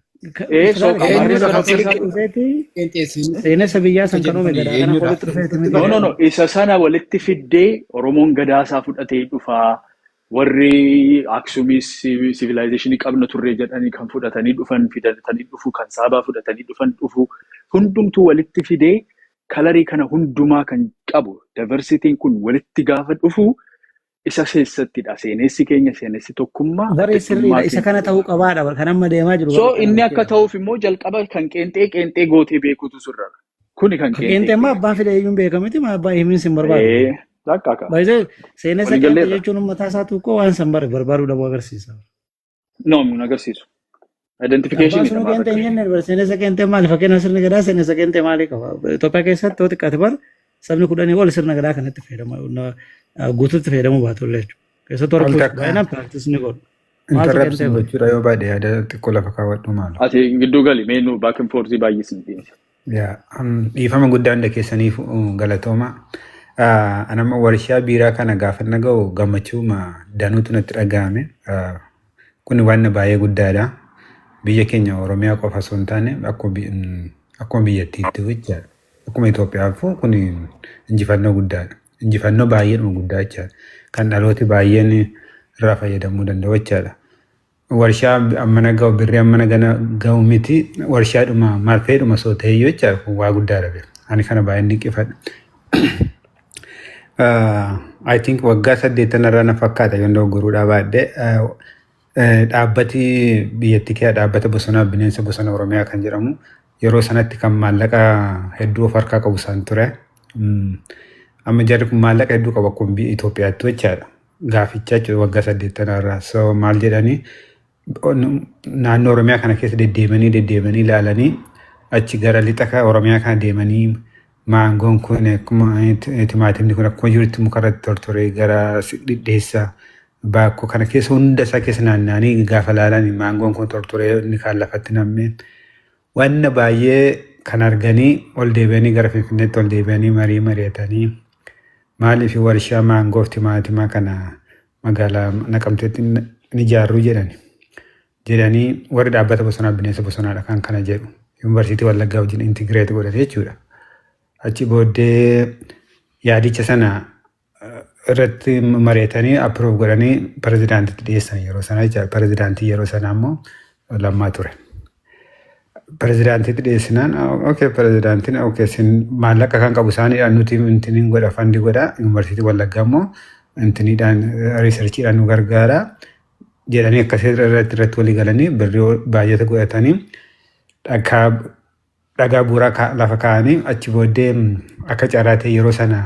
Seenessa biyyaa san kan uume gadaa kana walitti dhufeeti miti. No. Isa sana walitti fiddee Oromoon gadaasaa fudhatee dhufaa. Warri Aksuumis civilization qabna turree jedhanii kan fudhatanii dhufan fidatanii dhufu kan Saabaa fudhatanii dhufan dhufu hundumtuu walitti fidee. Kalarii kana hundumaa kan qabu diversitiin kun walitti gaafa dhufu isa seessattidha. Seenessi keenya seenessi tokkummaa Bari sirriidha. tokkummaa Isa keenya. kana ta'uu qabaadha. Kan amma deemaa jiru So bara kana inni akka bakkeedha. ta'uuf immoo jalqaba kan qeenxee gootee beekutu sirra. Kuni kan Kan qeenxee amma abbaan fide iyyuu beekamiti ma abbaa himin sin barbaadu. Lakkaaka. Baay'ee seenessa Walii qeenxee galleerra. jechuun mataa isaatu koo waan san barbaadu dhabu agarsiisa. No, mun agarsiisu. Identification Abbaan sun qeenxee hin jenne seenessa qeenxee maali fakkeenya sirni gadaa seenessa qeenxee maalii qaba. Itoophiyaa keessatti yoo xiqqaate bar sabni 10 ol sirna gadaa kanatti fayyadama guutuutti fayyadamuu baatu illee jechuudha. Keessattuu Wal Oromoo takka baay'inaan piraaktisi ni godhu. Maaltu interruption qeenxee godhu? gochuudha yoo baade yaada xiqqoo lafa kaawwadhu maalu. Ati gidduu gali meenu back and forth baay'isni. Dhiifama guddaa hunda keessaniif galatooma. Anama warshaa biiraa kana gaafa naga'u gammachuuma danuutu natti dhaga'ame. Kun waan baay'ee guddaadha. Biyya keenya Oromiyaa qofa osoo hin taane akkuma biyyattiitti jechaadha. Akkuma Itoophiyaaf kun injifannoo guddaadha. Injifannoo baay'eedhuma guddaa jechaadha. Kan dhalooti baay'een irraa fayyadamuu danda'u jechaadha. Warshaa ammana ga'u birrii ammana ga'u miti warshaadhuma marfeedhuma soo ta'eyyuu jechaadha. Kun waa guddaadha. Ani kana baay'een dinqifadha. I think waggaa 8 irraa na fakkaata yoo doggoruudhaa baadhee dhaabbati biyyattii kee dhaabbata bosonaa bineensa bosona Oromiyaa kan jedhamu yeroo sanatti kan maallaqa hedduu of harkaa qabu isaan ture. Amma jarri kun maallaqa hedduu qabu akkuma Itoophiyaatti jechaadha. Gaaficha jechuudha waggaa 8 irraa. So maal jedhanii naannoo Oromiyaa kana keessa deddeemanii ilaalanii achi gara lixa Oromiyaa kana deemanii maangoon kun akkuma timaatimni kun akkuma jirutti mukarratti tortoree gara dhidheessa baakko kana keessa hunda isaa keessa naanna'anii gaafa ilaalan maangoon kun tortoree inni kaan lafatti nammee wanna baay'ee kan arganii ol deebi'anii gara Finfinneetti ol deebi'anii mari'atanii maaliif warshaa maangoof timaatimaa kana magaalaa Naqamteetti ni ijaarru jedhanii warri dhaabbata bosonaa bineensa bosonaadha kan kana jedhu yuunivarsiitii Wallaggaa wajjin intigireet godhate jechuudha. Achi booddee yaadicha sana irratti mari'atanii approve godhanii pirezidaantitti dhiyeessan yeroo sana jechuudha. Pirezidaantii yeroo sana ammoo Lammaa ture. Pirezidaantitti dhiyeessinaan pirezidaantiin sin maallaqa kan qabu isaaniidhaan nuti intiniin godha fandi godha yuunivarsiitii Wallaggaa ammoo intiniidhaan riisarchiidhaan nu gargaara jedhanii akkasii irratti walii galanii birrii baay'ata godhatanii dhagaa bu'uuraa lafa kaa'anii achi booddee akka carraa ta'e yeroo sana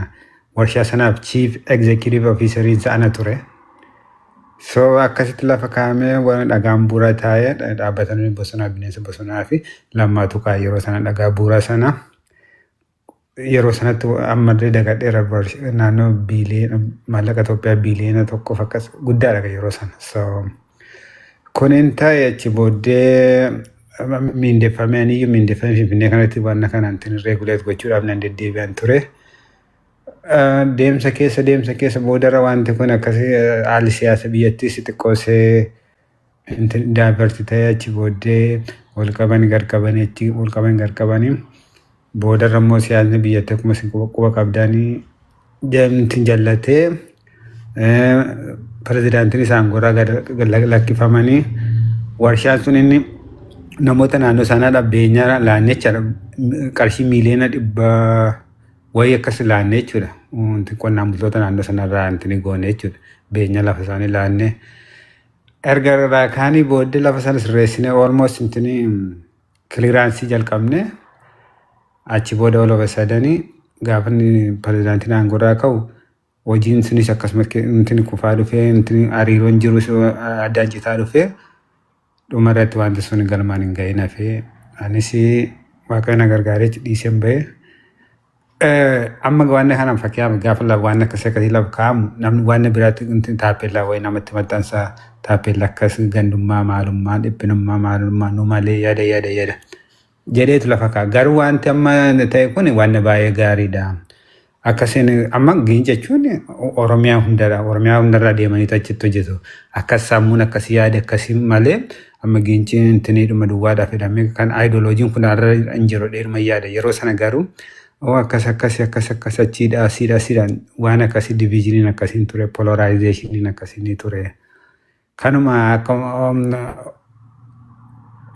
warshaa sanaaf chief executive officer ana ture. So akkasitti lafa kaa'amee waan dhagaan bu'uuraa taa'ee dhaabbatanii bosonaa bineensa bosonaa fi Lammaatu kaa'e yeroo sana dhagaa bu'uuraa sana yeroo sanatti ammallee dagadheera naannoo maallaqa Itoophiyaa biiliyoona 1 akkas guddaadha yeroo sana. So kunin ta'e achi booddee miindeffamee Finfinnee kanatti waan kanaan reeguleet gochuudhaaf nan deddeebi'an ture. Deemsa keessa boodarra wanti kun akkasii haalli siyaasa biyyattis xiqqoosee daabarti ta'e achi booddee wal qaban garqabanii boodarra immoo siyaasni biyyattii akkuma quba qabdanii jallatee pirezidaantiin isaan goraa lakkifamanii warshaan sun inni namoota naannoo sanaa beenyaa laannee jechuudha. Qarshii miiliyoona 100 wayii akkas laannee jechuudha. Qonnaan bultoota naannoo sanarraa ni goone jechuudha. Beenyaa lafa isaanii laannee. Erga irraa kaanii booddee lafa sana sirreessinee almost kiliraansii jalqabne achi booda ol of sadanii gaafa pirezidaantiin aangorraa ka'u hojiin sunis akkasumas kufaa dhufee hariiroon jirus addaan citaa dhufee dhuma irratti wanti sun galmaan hin gahin hafee anis Waaqayyo na gargaaree dhiiseen bahee amma waan kanaan fakkiyaaf gaafa waan akkasii lafa kaa'amu namni waan biraatti taappellaa wayii namatti maxxansaa taappellaa akkas gandummaa maalummaa dhiphinummaa maalummaa nu malee yaada jedheetu lafa kaa'a. Garuu wanti amma ta'e kun waan baay'ee gaariidha. Akkasiin amma giinci jechuun Oromiyaa hundarraa deemanii achitti hojjetu. Akkas sammuun akkasii yaada akkasii malee amma giinci intiniidhuma duwwaadhaaf jedhamee kan aayidoloojiin kun irra hin jiru dheeruma yaada. Yeroo sana garuu akkas achiidhaan waan akkasii diviiziniin akkasiin ture polarizeeshiniin akkasiin ture. Kanuma akka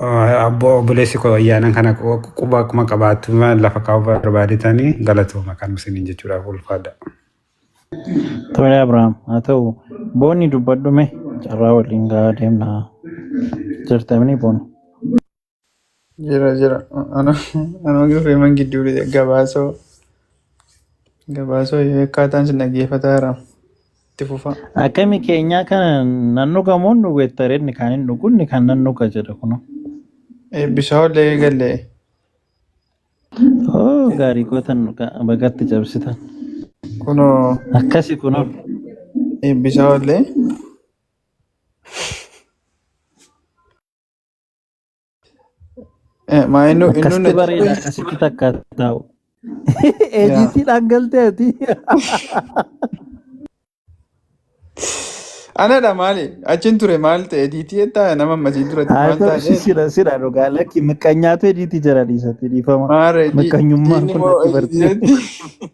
obboleessi koo ayyaanaan kana quba akkuma qabaattu lafa kaa'uu barbaadetanii galatooma kan isiniin jechuudhaaf ulfaadha. Tole Abrahaam haa ta'u boonni dubbadhume carraa waliin gaa deemna jirtamni boonni. Jira. Ano gifee man gidduu gabaasoo akkaataan sin dhaggeeffataa jira. Itti fufa. Akkami keenyaa kana nan dhugamoon dhugeettare inni kan hin dhugunni kan nan dhuga jedha kuno. Bishaan galee. Gaarii gootan bagatti cabsitan. Kunoo Akkasi kuno. bishaan maa Akkasitti bareeda akkasitti takka taa'u. Eejiitii dhangalteeti. anadha maali achin ture maal ta'e diitii ettaa nama masii duratti Haa maal ta'u taa'e sira dhugaa lakki miqqanyaatu eejiitii jira dhiisatti dhiifama. maare Miqqanyummaan diinni kun moo natti bartee. eebbisatti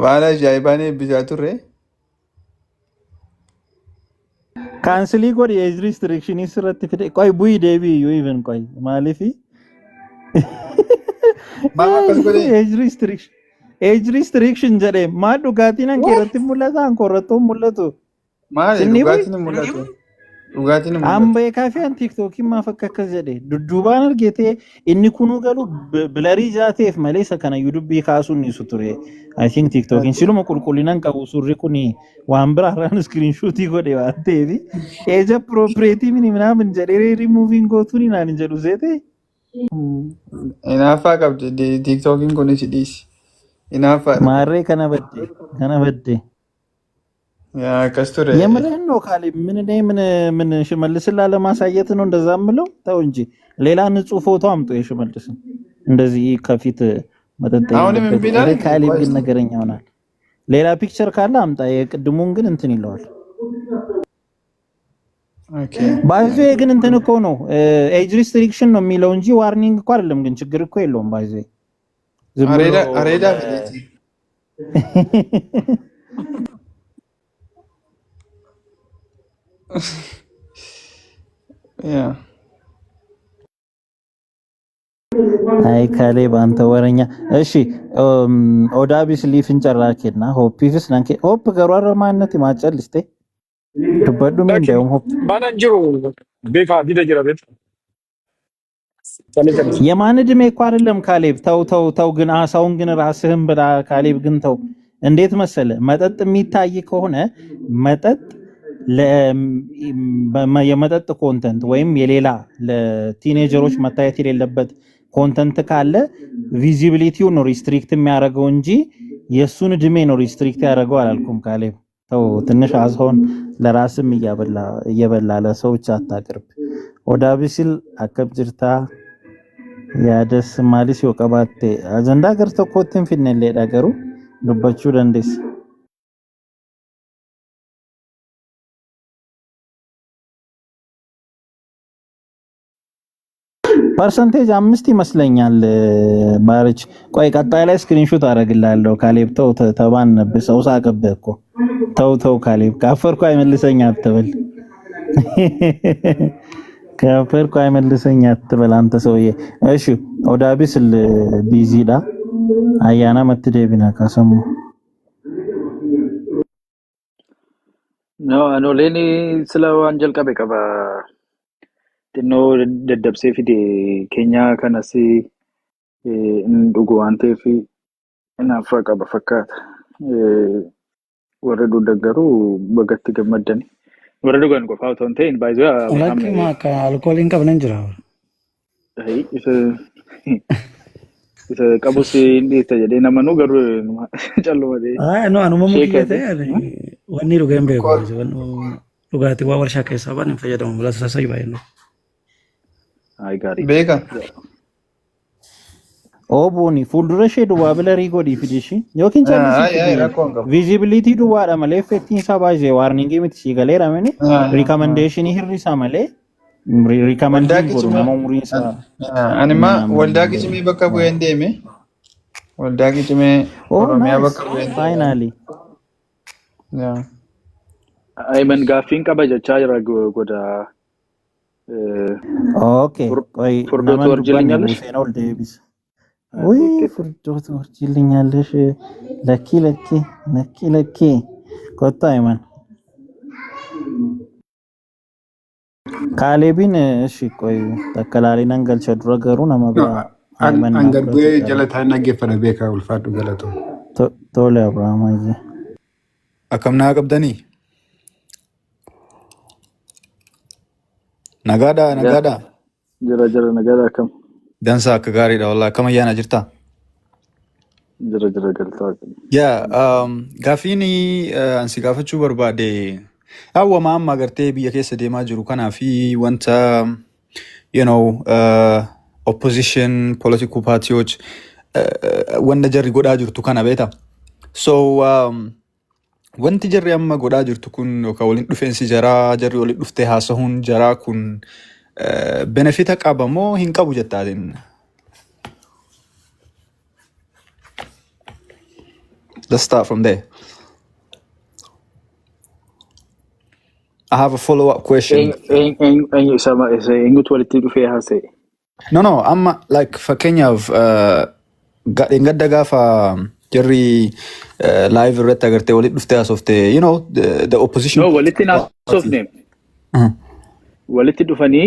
baala ajaa'ibaan eebbisaa turre Kaansilii godhi age restrictionii sirratti fide qoy bu'ii deebii iyyuu even qoy maaliifi maal akkas godhe age restriction jedhee maa dhugaatiin hanke irratti mul'ata hanko irratti mul'atu maali sinni bu'i dhugaatiin hin mul'atu dhugaatiin hin mul'atu Ambee kaafee an tiktookiin maaf akkas jedhe dudduubaan argitee inni kunuu galu bilarii jaateef malee isa kana iyyuu dubbii kaasuun nisu ture. I think tiktookiin siluma qulqullinaan qabu surri kun waan biraarraan iskiriinshuutii godhe waan ta'eef eeja piroopireetii minaamin jedhee rimuuviin gootuun naan hin jedhu seete. Hinaaffaa qabdi tiktookiin kunis dhiisi hinaaffaadha Maarree kana badde. akkas ture የምርህን ነው ካሌብ? ምን ሽመልስን ላለማሳየት ነው እንደዛ ምለው? ተው እንጂ ሌላ ንጹህ ፎቶ አምጡ የሽመልስን እንደዚህ ከፊት መጠጥ አሁንም እምቢ የሌለበት። ይላል ኧረ ካሌብ ግን ነገረኛ ሆናል። ሌላ ፒክቸር ካለ አምጣ። የቅድሙን ግን እንትን ይለዋል። ኦኬ ባይዞ ግን እንትን እኮ ነው ኤጅ ሪስትሪክሽን ነው የሚለው እንጂ ዋርኒንግ እኮ አይደለም። ግን ችግር እኮ የለውም። ባይዞ ዝም ብሎ አሬዳ ፊዴቲ ያ አይ ካሌብ አንተ ወረኛ። እሺ ኦዳቢስ ሊፍን ጨራኬና ሆፒፍስ ናንኬ ሆፕ ገሯረ ማነት ማጨልስቴ dubbadhu min Lakin deemu hop mana jiru beekaa dida jira beet. Sani sani. የማን ዕድሜ እኮ አይደለም ካሌብ። ተው ግን አሳውን ግን ራስህን ብላ ካሌብ ግን ተው። እንዴት መሰለ መጠጥ የሚታይ ከሆነ መጠጥ የመጠጥ ኮንተንት ወይም የሌላ ለቲኔጀሮች መታየት የሌለበት ኮንተንት ካለ ቪዚቢሊቲው ነው ሪስትሪክት የሚያደርገው እንጂ የሱን ዕድሜ ነው ሪስትሪክት ያደርገው አላልኩም ካሌብ። ተው ትንሽ አሳውን ለራስም እየበላ ለሰው ብቻ አታቅርብ። ኦዳቢሲል አከብ ጅርታ ያደስ ማሊስ ወቀባቴ አጀንዳ ገር ተኮትን ፊነለ ዳገሩ ዱባቹ ደንዴስ ፐርሰንቴጅ 5 ይመስለኛል። ባርች ቆይ ቀጣይ ላይ ስክሪንሾት አደርግልሃለሁ። ካሌብ ተው ተባንብህ ሰው ሳቀብህ እኮ ተው ካሌብ ካፈርኩ አይመልሰኝ አትበል። ካፈርኩ አይመልሰኝ አትበል አንተ ሰውዬ። እሺ ኦዳቢስ ቢዚዳ አያና መትደቢና ካሰሙ No, leni sila wanjal qabe qaba. Xinnoo daddabsee fide Keenyaa kanas dhugu waan ta'eef naaf qaba fakkaata. Warra dudaggaruu bagatti gammaddani. Warra dhugan qofaa otoo hin ta'in baay'ee Lakki maka alkooliin qabnan jira. isa qabus inni itti jedhee namanuu garuu calluma ta'e. No anuma mukiyya ta'e wanni dhugan beeku. Dhugaatii waa warshaa keessaa waan hin fayyadamu bila sasai baay'inaan. Ay gaarii. beeka Obuuni fuuldura ishee duwwaa bilarii godhii fidishi yookiin ay callisiifi rakkoon qabu visibility duwwaadha malee effektiin isaa baay'ee warningii miti sii galeera mini recommendation hirrisaa malee waldaa recommending godhu qicimee nama umuriin isaa anima waldaa qicimee bakka bu'een deeme waldaa qicimee oh oromiyaa nice bakka bu'een deeme finally yaa Ayman gaaffiin qaba jechaa jira goda. okay ቆይ Furdootu naman dubbanne arjilኛለሽ? buuseen ol deebisa ወይ ፍርዶት ወርጅልኛለሽ ለኪ ኮታ አይመን ካሌቢን እሺ ቆይ ተከላሊነን ገልቸ ድሮ ገሩ ነመባ አይመን አንገርጎ ጀለታና ገፈነ ቤካ ውልፋዱ ገለቶ ቶለ አብርሃም አይ አከምና ቀብደኒ ነጋዳ ጅራ ነጋዳ ከም ደንሳ ከጋሪዳ ወላ ከመያና ጅርታ ጅራ ገልታ ያ ጋፊኒ አንሲ ጋፈቹ በርባዴ awwama amma agartee biyya keessa deemaa jiru kanaa fi wanta opposition political parties wanda jarri godhaa jirtu kana beeta so wanti jarri amma godhaa jirtu kun yookaan waliin dhufeensi jarri waliin dhuftee haasa'uun jaraa kun benefita qaba moo hin qabu jettaatiin let's start from there. I have a follow-up question. No, I'm like for Kenya of gadda gafa Jerry live red agarte walit dufte as of the opposition. No, walitti nasof name. Walitti dufani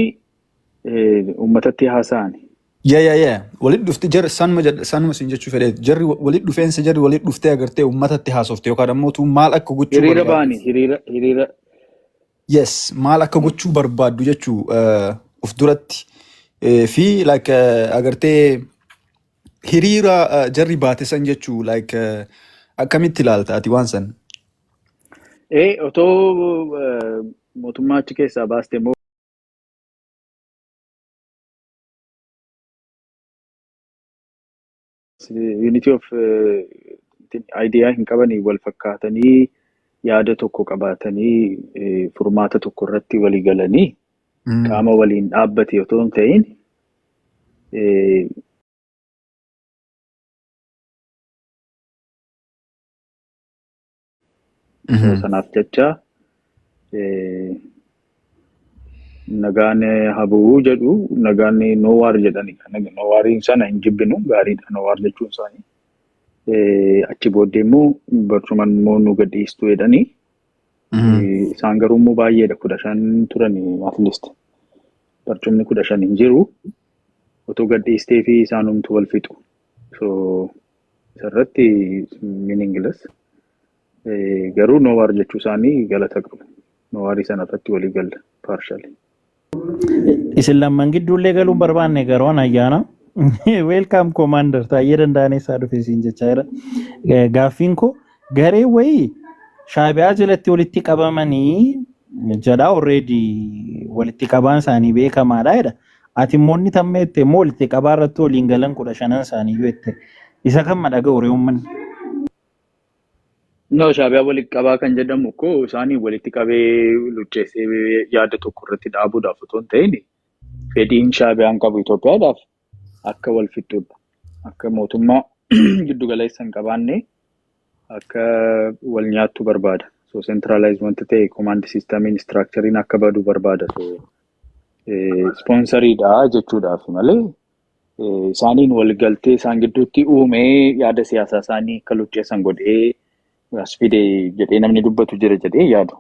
ummatatti haasa'ani. Yeah. Walit dufte Jerry sanma sinjechu fede Jerry walit dufense Jerry walit dufte agarte ummatatti haasofte yookaan ammoo tu maal akka gochuu hiriira baani hiriira yes maal akka gochuu barbaaddu jechuu of duratti fi like agartee hiriira jarri baate san jechuu like akkamitti ilaalta ati waan san otoo mootummaa achi keessaa baaste moo unity of idea hin qabanii wal fakkaatanii yaada tokko qabaatanii furmaata tokko irratti walii galanii qaama waliin dhaabbate otoo hin ta'in sanaaf jecha nagaan habuu jedhu nagaan noowaar jedhani noowaariin sana hin jibbinu gaariidha noowaar jechuun isaanii achi booddee immoo barcuman immoo nu gadhiistuu jedhanii isaan garuu immoo baay'eedha 15 turanii at least barcumni 15 hin jiru otoo gadhiistee fi isaanumtu wal fixu so isarratti meaningless garuu noowaar jechuu isaanii galata qabu noowaarii sanarratti walii galla partially isin lamman gidduullee galuun barbaanne garoon ayyaana welcome commander taayee danda'anii isaa dhufe siin jecha jira gaaffiin ko garee wayii shaabiyaa jalatti walitti qabamanii jedha already walitti qabaan isaanii beekamaadha jedha ati immoo inni tammeette immoo walitti qabaa irratti waliin galan 15 isaanii yoo jette isa kan madhaga uummanni no shaabiyaa walitti qabaa kan jedhamu ko isaanii walitti qabee lucheessee yaada tokko irratti dhaabuudhaaf otoo hin ta'in fedhiin shaabiyaan qabu Itoophiyaadhaaf akka wal fixuudha akka mootummaa giddu galeessa hin qabaanne akka wal nyaattu barbaada so centralized wanta ta'e command system structurein akka badu barbaada so sponsoriidha jechuudhaaf malee isaaniin wal galtee isaan gidduutti uumee yaada siyaasaa isaanii akka lucheessan godhee asfide jedhee namni dubbatu jira jedhee yaadu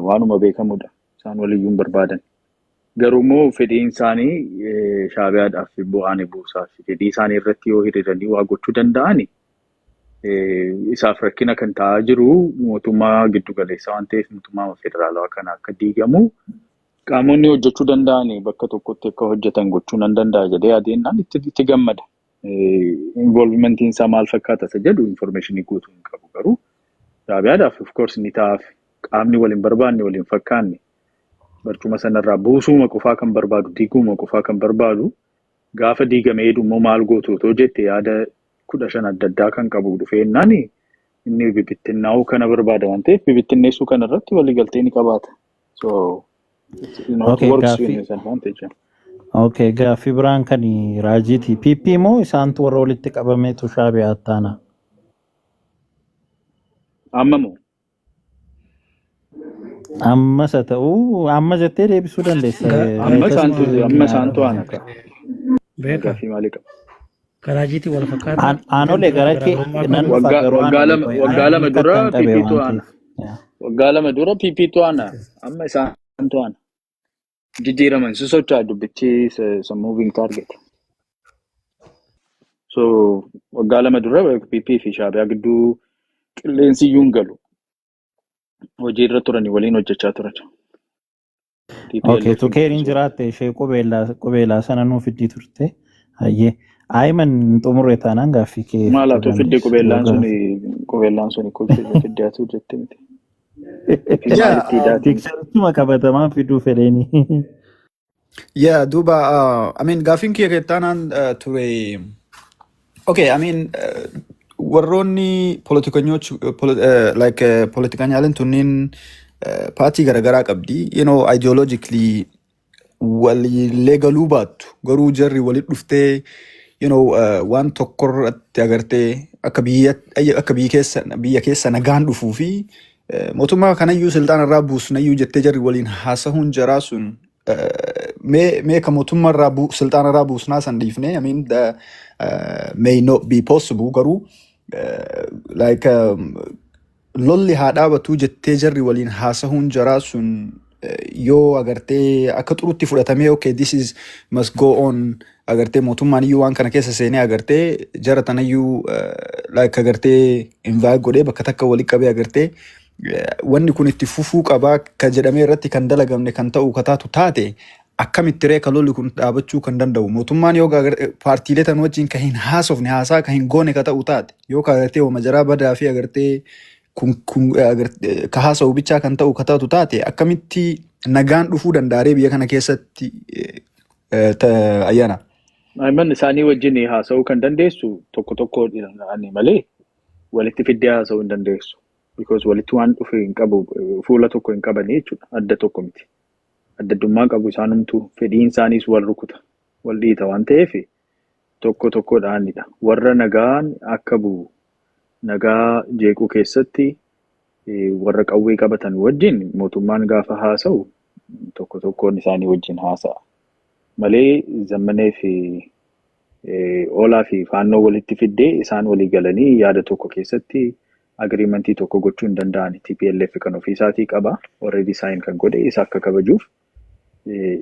waanuma beekamudha isaan waliyyuu barbaadan garumoo fedhiin isaanii shaabiyaadhaaf bu'aan buusaa fedhii isaanii irratti yoo hiriiranii waa gochuu danda'ani isaaf rakkina kan ta'aa jiru mootummaa giddu galeessaa waan ta'eef mootummaa federaalawaa kana akka diigamu qaamonni hojjechuu danda'ani bakka tokkotti akka hojjetan gochuu nan danda'a jedhee adeemnaan itti gammada involvementiin isaa maal fakkaata isa jedhu informationii guutuu hin qabu garuu shaabiyaadhaaf of course ni ta'aaf qaamni waliin barbaanne waliin fakkaanne barcuma sanarraa buusuma qofaa kan barbaadu diiguma qofaa kan barbaadu gaafa diigamee dhummoo maal gootu otoo jette yaada 15 adda addaa kan qabu dhufeennaan inni bibittinnaa'uu kana barbaada waan ta'eef bibittinneessuu kana irratti walii galtee ni qabaata so okay gaaffii biraan kan raajiiti PP moo isaantu warra walitti qabameetu shaabiyaa taana ammamoo amma ta'uu amma jettee deebisuu dandeessa amma saantu anaka beeka fi maalika Karajiiti wal fakkaata. Aanolee garachi nan fagaru waggaa lama dura pipitu ana. Waggaa lama dura pipitu ana. Amma isaantu ana. Jijjiiraman si socho'aa dubbichi is a moving target. So waggaa lama dura PP fi Shaabiyaa gidduu qilleensi iyyuu hin galu. Hojii irra turanii waliin hojjechaa turan. Okay, tu keeriin jiraatte ishee qubeelaa sana nuuf iddii turte. Hayyee. Ayman xumurre taanaan gaaffii kee. Maala tu fidde qubeellaan suni kolfii fiddaatu jette miti. Tiksarichuma qabatamaa fiduu fedheeni. Yeah, duba, I mean, gaaffiin kee taanaan ture. Okay, I mean, warroonni politikanyaaleen tunniin paartii garaagaraa qabdi. You know, ideologically walillee galuu baattu. Garuu jarri walit dhuftee, you know, waan tokkorratti agartee akka biyya keessa nagaan dhufuu fi mootummaa kanayyuu silxaana irraa buusnayyuu jettee jarri waliin haasahuun jaraa sun mee ka mootummaa irraa silxaana irraa buusnaa san dhiifne. I mean, may not be possible garuu lolli haa dhaabatu jettee jarri waliin haasahuun jaraa sun yoo agartee akka xurutti fudhatamee okay this is must go on agartee mootummaan iyyuu waan kana keessa seenee agartee jara tanayyuu agartee invite godhee bakka takka walitti qabee agartee wanni kun itti fufuu qabaa ka jedhamee irratti kan dalagamne kan ta'u kataatu taate akkamitti reeka lolli kun dhaabachuu kan danda'u mootummaan yoo paartiilee tan wajjin kan hin haasofne haasaa kan hin goone ka ta'u taate yoo agartee wama jaraa badaa fi agartee ka haasa'u bichaa kan ta'u ka taatu taate akkamitti nagaan dhufuu danda'aree biyya kana keessatti ayyaana. Ayman isaanii wajjin haasa'uu kan dandeessu tokko malee walitti fiddee haasa'uu hin dandeessu. Because walitti waan dhufe hin qabu fuula tokko hin qabanii jechuudha. Adda tokko miti. Addaddummaa qabu isaanumtu fedhiin isaaniis wal rukuta. Wal dhiita waan ta'eef tokkodhaanidha. Warra nagaan akka bu'u nagaa jeequu keessatti warra qawwee qabatan wajjin mootummaan gaafa haasa'u tokkoon isaanii wajjin haasa'a. Malee zammanee fi oolaa fi faannoo walitti fiddee isaan walii galanii yaada tokko keessatti agreementii tokko gochuu hin danda'ani. TPLF kan ofiisaatii qaba. Already sign kan godhe isa akka kabajuuf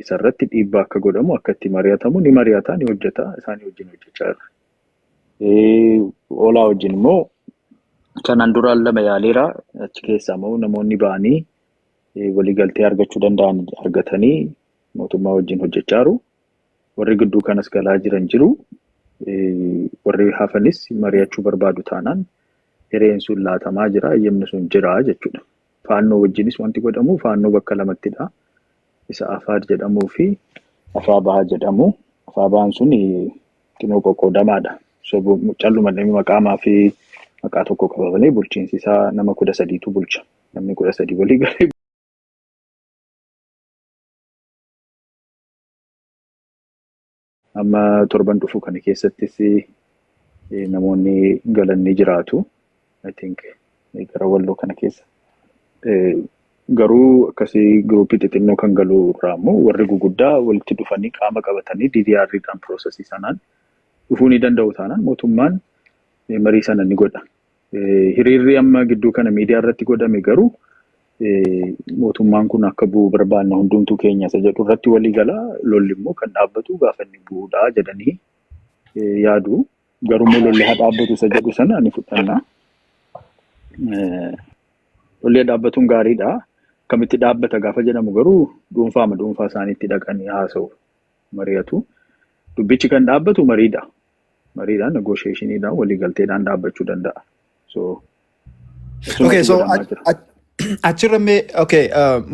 isarratti dhiibbaa akka godhamu akka itti mari'atamu ni mari'ata ni hojjeta isaanii wajjin hojjechaa jira. Oolaa wajjin immoo kanaan duraan lama yaaleera achi keessaa immoo namoonni ba'anii waliigaltee argachuu danda'an argatanii mootummaa wajjin hojjechaa jiru. Warri gidduu kanas galaa jiran jiru. Warri hafanis mari'achuu barbaadu taanaan hireen sun laatamaa jira, eeyyamni sun jira jechuudha. Faannoo wajjinis wanti godhamu faannoo bakka lamattidha. Isa Afaar jedhamuu fi Afaa Bahaa jedhamu. Afaa Bahaan sun xinnoo qoqqoodamaadha. So calluma namni maqaamaa fi maqaa tokko qabatanii bulchiinsi isaa nama 13tu bulcha. Namni 13 walii galee amma torban dhufu kana keessattis namoonni galanii jiraatu. I think gara walloo kana keessa. Garuu akkasii giruupii xixinnoo kan galu irraa immoo warri guguddaa walitti dhufanii qaama qabatanii DDR-dhaan piroosesii sanaan dhufuu ni danda'u taanaan mootummaan marii sana ni godha. Hiriirri amma gidduu kana miidiyaa irratti godhame garuu mootummaan kun akka bu'u barbaanna hundumtuu keenya isa jedhu irratti walii gala lolli immoo kan dhaabbatu gaafa inni bu'uudha jedhanii yaadu. Garuu immoo lolli haa dhaabbatu isa jedhu sana ni fudhanna. Lolli dhaabbatuun gaariidha. Akkamitti dhaabbata gaafa jedhamu garuu dhuunfaa isaaniitti dhaqanii haasa'u mari'atu. Dubbichi kan dhaabbatu mariidha. Mariidhaan negotiationiidhaan waliigalteedhaan dhaabbachuu danda'a. So achirra mee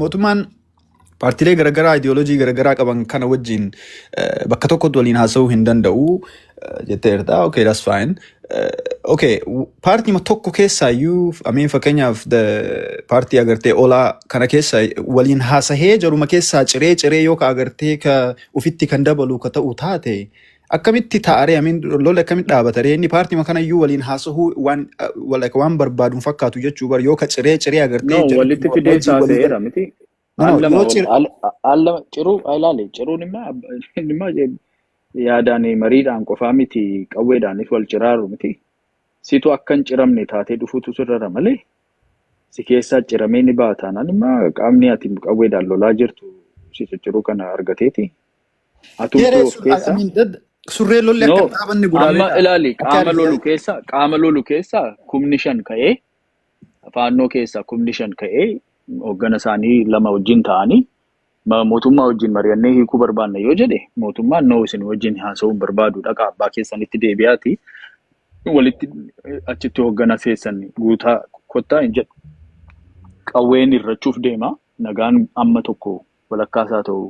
mootummaan paartiilee garaagaraa ideoloojii garaagaraa qaban kana wajjin bakka tokkotti waliin haasa'uu hin danda'u jetteerta. Okay, that's fine. Paartii tokko keessaayyuu fakkeenyaaf paartii agartee olaa kana keessa waliin haasahee jaruma keessaa ciree yookaan agartee ka ufitti kan dabalu ka ta'u taate akkamitti taa'aree lolli akkamitti dhaabataree inni paartii kanayyuu waliin haasahuu waan barbaaduun fakkaatu jechuu bar yoo ka ciree agartee walitti fidee taaseera miti. Allama ciruu ilaale ciruun immoo yaadaan mariidhaan qofaa miti qawweedhaanis wal ciraaru miti. Situ akkan ciramne taatee dhufuutu sirrara malee si keessaa ciramee ni baataanaan immoo qaamni ati qawweedhaan lolaa jirtu si cicciruu kana argateeti. Atumtuu of keessa. Surree lolli akka dhaabanni guraalee. Amma ilaali qaama lolu keessa kumni 5 ka'ee faannoo keessa kumni 5 ka'ee hoggana isaanii 2 wajjin ta'anii mootummaa wajjin mari'annee hiikuu barbaanna yoo jedhe mootummaan noo isin wajjin haasa'uun barbaadu dhaqa abbaa keessanitti deebi'aati walitti achitti hoggana seessan guutaa kottaa hin jedhu. Qawween irrachuuf deema nagaan amma tokko walakkaasaa ta'u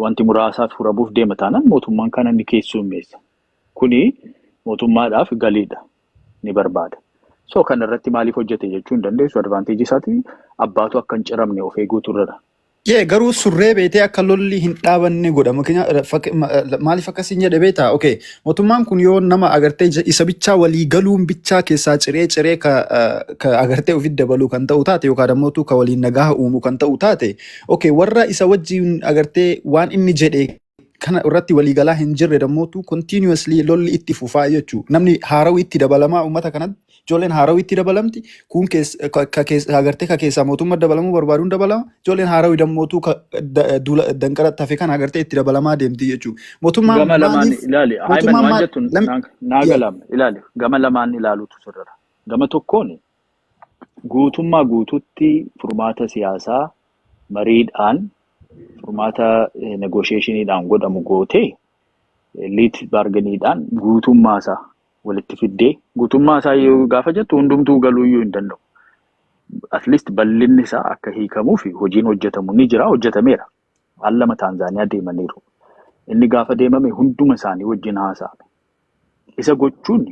wanti muraasaaf furabuuf deema taanaan mootummaan kana ni keessummeessa. Kuni mootummaadhaaf galiidha ni barbaada. So kana irratti maaliif hojjete jechuun dandeessu advantage isaati abbaatu akka hin ciramne of eeguutu irra. Garuu surree beetee akka lolli hin dhaabanne godhama. Maaliif akkasiin jedhe beektaa? Okay, mootummaan kun yoo nama agartee isa bichaa walii galuun bichaa keessaa ciree ka agartee ofitti dabaluu kan ta'u taate yookaan ammoo ka waliin nagaa uumuu kan ta'u taate okay warra isa wajjin agartee waan inni jedhe kana irratti waliigalaa hin jirre damootu continuously lolli itti fufaa jechuudha. Namni haarawii itti dabalamaa uummata kanatti ijoolleen haarawii itti dabalamti kun agartee ka keessaa mootummaa dabalamuu barbaaduun dabalama ijoolleen haarawii dammootu danqaratti hafe kan agartee itti dabalamaa deemti jechuudha. Mootummaan gama lamaan ilaali ayman waan jettuun naagalam ilaali gama lamaan ilaaluutu sirra. Gama tokkoon guutummaa guututti furmaata siyaasaa mariidhaan furmaata negotiationiidhaan godhamu gootee liit baarganiidhaan guutummaasaa walitti fiddee guutummaasaa yoo gaafa jettu hundumtuu galuuyyuu hin danda'u. At least bal'inni isaa akka hiikamuu fi hojiin hojjetamu ni jira hojjetameera. Allama Taanzaaniyaa deemaniiru. Inni gaafa deemame hunduma isaanii wajjin haasa'ame. Isa gochuun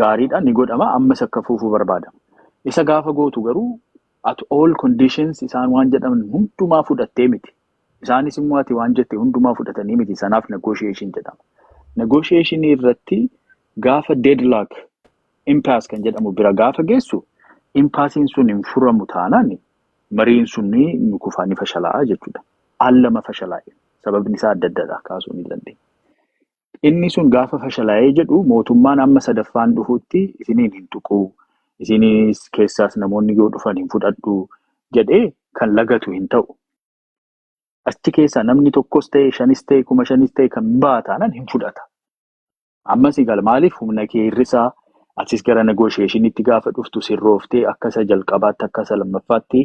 gaariidhaan ni godhama ammas akka fuufuu barbaadama. Isa gaafa gootu garuu at all conditions isaan waan jedhaman hundumaa fudhattee miti. Isaanis immoo ati waan jette hundumaa fudhatanii miti sanaaf negotiation jedhama. Negotiation irratti gaafa deadlock impasse kan jedhamu bira gaafa geessu impassiin sun hin furamu taanaan mariin sun ni kufaa ni fashalaa jechuudha. Allama fashalaa'e sababni isaa adda addadha kaasuu ni dandeenya. Inni sun gaafa fashalaa'ee jedhu mootummaan amma sadaffaan dhufuutti isiniin hin tuquu isinis keessaas namoonni yoo dhufan hin fudhadhu jedhee kan lagatu hin ta'u. Achi keessa namni tokkos ta'e 5 ta'e 5,000 ta'e kan baataanan hin fudhata. Ammas egal maaliif humna kee hir'isaa asis gara negotiationitti gaafa dhuftu sirrooftee akka isa jalqabaatti akka isa lammaffaatti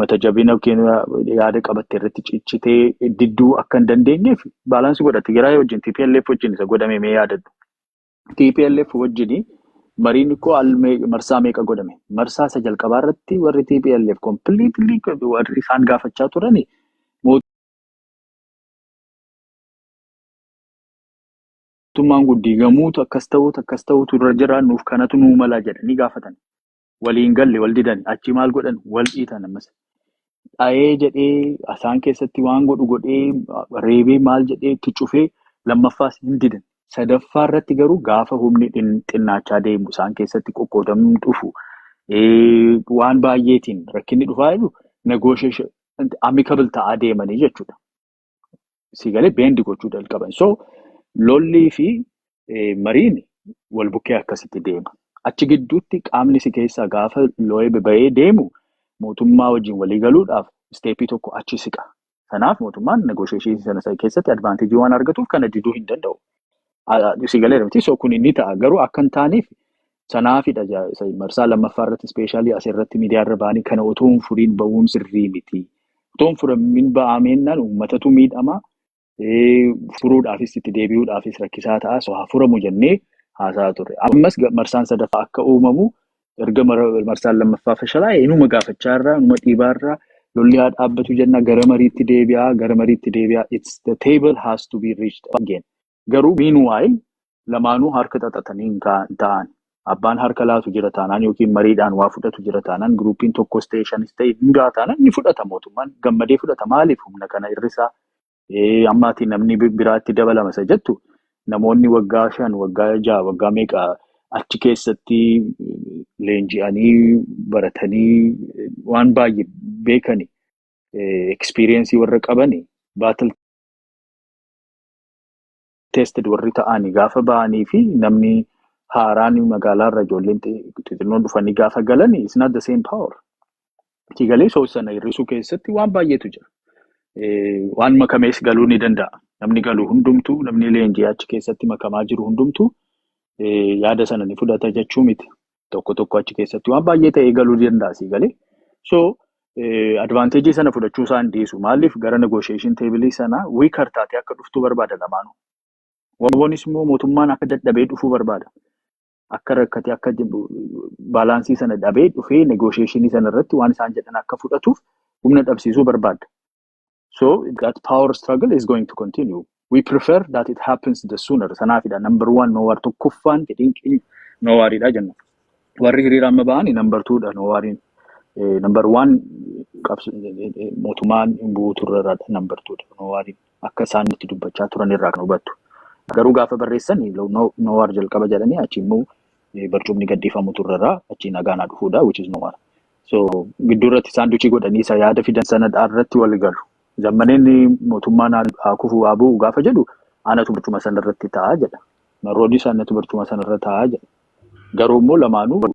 mata jabina yaada qabatte irratti ciccitee didduu akka hin dandeenyeef baalaansii godhatti garaa wajjin TPLF wajjin isa godhame mee yaadadhu. TPLF wajjin mariin koo marsaa meeqa godhame? Marsaa isa jalqabaa irratti warri TPLF completely warri isaan gaafachaa turani mootummaan guddigamuutu akkas ta'uutu irra jira nuuf kanatu nuu malaa jedhanii gaafatan. Waliin galle wal didan achi maal godhan wal dhiitan ammas. Dha'ee jedhee asaan keessatti waan godhee reebee maal jedhee itti cufee lammaffaas hin didan. Sadaffaa irratti garuu gaafa humni xinnaachaa deemu isaan keessatti qoqqoodamuun dhufu waan baay'eetiin rakkinni dhufaa jiru negotiation amicable ta'aa deemanii jechuudha. Siigalee beendi gochuu jalqaban. So lollii fi mariin wal bukkee akkasitti deema. Achi gidduutti qaamni si keessaa gaafa loo'ee ba'ee deemu mootummaa wajjin walii galuudhaaf isteepii tokko achi siqa. Kanaaf mootummaan negotiation sana keessatti advantage waan argatuuf kana diduu hin danda'u. Siigalee miti so kun inni ta'a garuu akka hin taaneef sanaafidha marsaa lammaffaa irratti ispeeshaalii asirratti miidiyaa irra ba'anii kana otoo hin furiin ba'uun sirrii miti. Otoo hin furamin ba'ameennaan uummatatu miidhama. Furuudhaafis itti deebi'uudhaafis rakkisaa ta'a. So haa furamu jennee haasaa turre. Ammas marsaan sadaffaa akka uumamu erga marsaan lammaffaa fashalaa'e inuma gaafachaa irraa inuma dhiibaa irraa lolli haa dhaabbatu jenna gara mariitti deebi'aa. It's the table has to be reached again. Garuu meanwhile lamaanuu harka xaxatanii hin ta'an. Abbaan harka laatu jira taanaan yookiin mariidhaan waa fudhatu jira taanaan guruupiin tokkos ta'e 5 ta'e hundaa taanaan ni fudhata mootummaan gammadee fudhata maaliif humna kana hir'isaa ammaatiin namni biraatti dabalama isa jettu namoonni waggaa 5 waggaa 6 waggaa meeqa achi keessatti leenji'anii baratanii waan baay'ee beekanii experience warra qabanii battle tested warri ta'anii gaafa ba'anii fi namni haaraan magaalaarra ijoolleen xixinnoon dhufanii gaafa galanii it's not the same power. Kigalee soosana hir'isuu keessatti waan baay'eetu jira. Waan makamees galuu ni danda'a. Namni galuu hundumtuu, namni leenjii achi keessatti makamaa jiru hundumtuu yaada sana ni fudhata jechuu miti. Tokko achi keessatti waan baay'ee ta'ee galuu danda'a siigalee. So advantage sana fudhachuu isaan dhiisu. Maaliif gara negotiation table sana weaker taatee akka dhuftuu barbaada lamaanuu. Waboonis immoo mootummaan akka dadhabee dhufuu barbaada. Akka rakkatee akka baalaansii sana dhabee dhufee negotiationii sana irratti waan isaan jedhan akka fudhatuuf humna dhabsiisuu barbaada. So that power struggle is going to continue. We prefer that it happens the sooner. Sanaafidha number 1 Nowar tokkoffaan jedhin Nowaridha jenna. Warri hiriira amma ba'anii number 2dha Nowariin. Number 1 mootummaan buuturra number 2dha Nowariin. Akka isaan itti dubbachaa turan irraa kan hubattu. Garuu gaafa barreessanii Nowar jalqaba jedhanii achi immoo barcumni gaddiifamu turrarraa achi nagaanaa dhufuudha which is Nowar. So gidduurratti saanduchii godhanii isa yaada fidan sana dhaarratti wal galu. Zammaneen mootummaan haakufuu haabuu gaafa jedhu aanatu barcuma sana irratti taa'aa jedha. Maroodii isaaniitu barcuma sana irra taa'aa jedha. Garuu immoo lamaanuu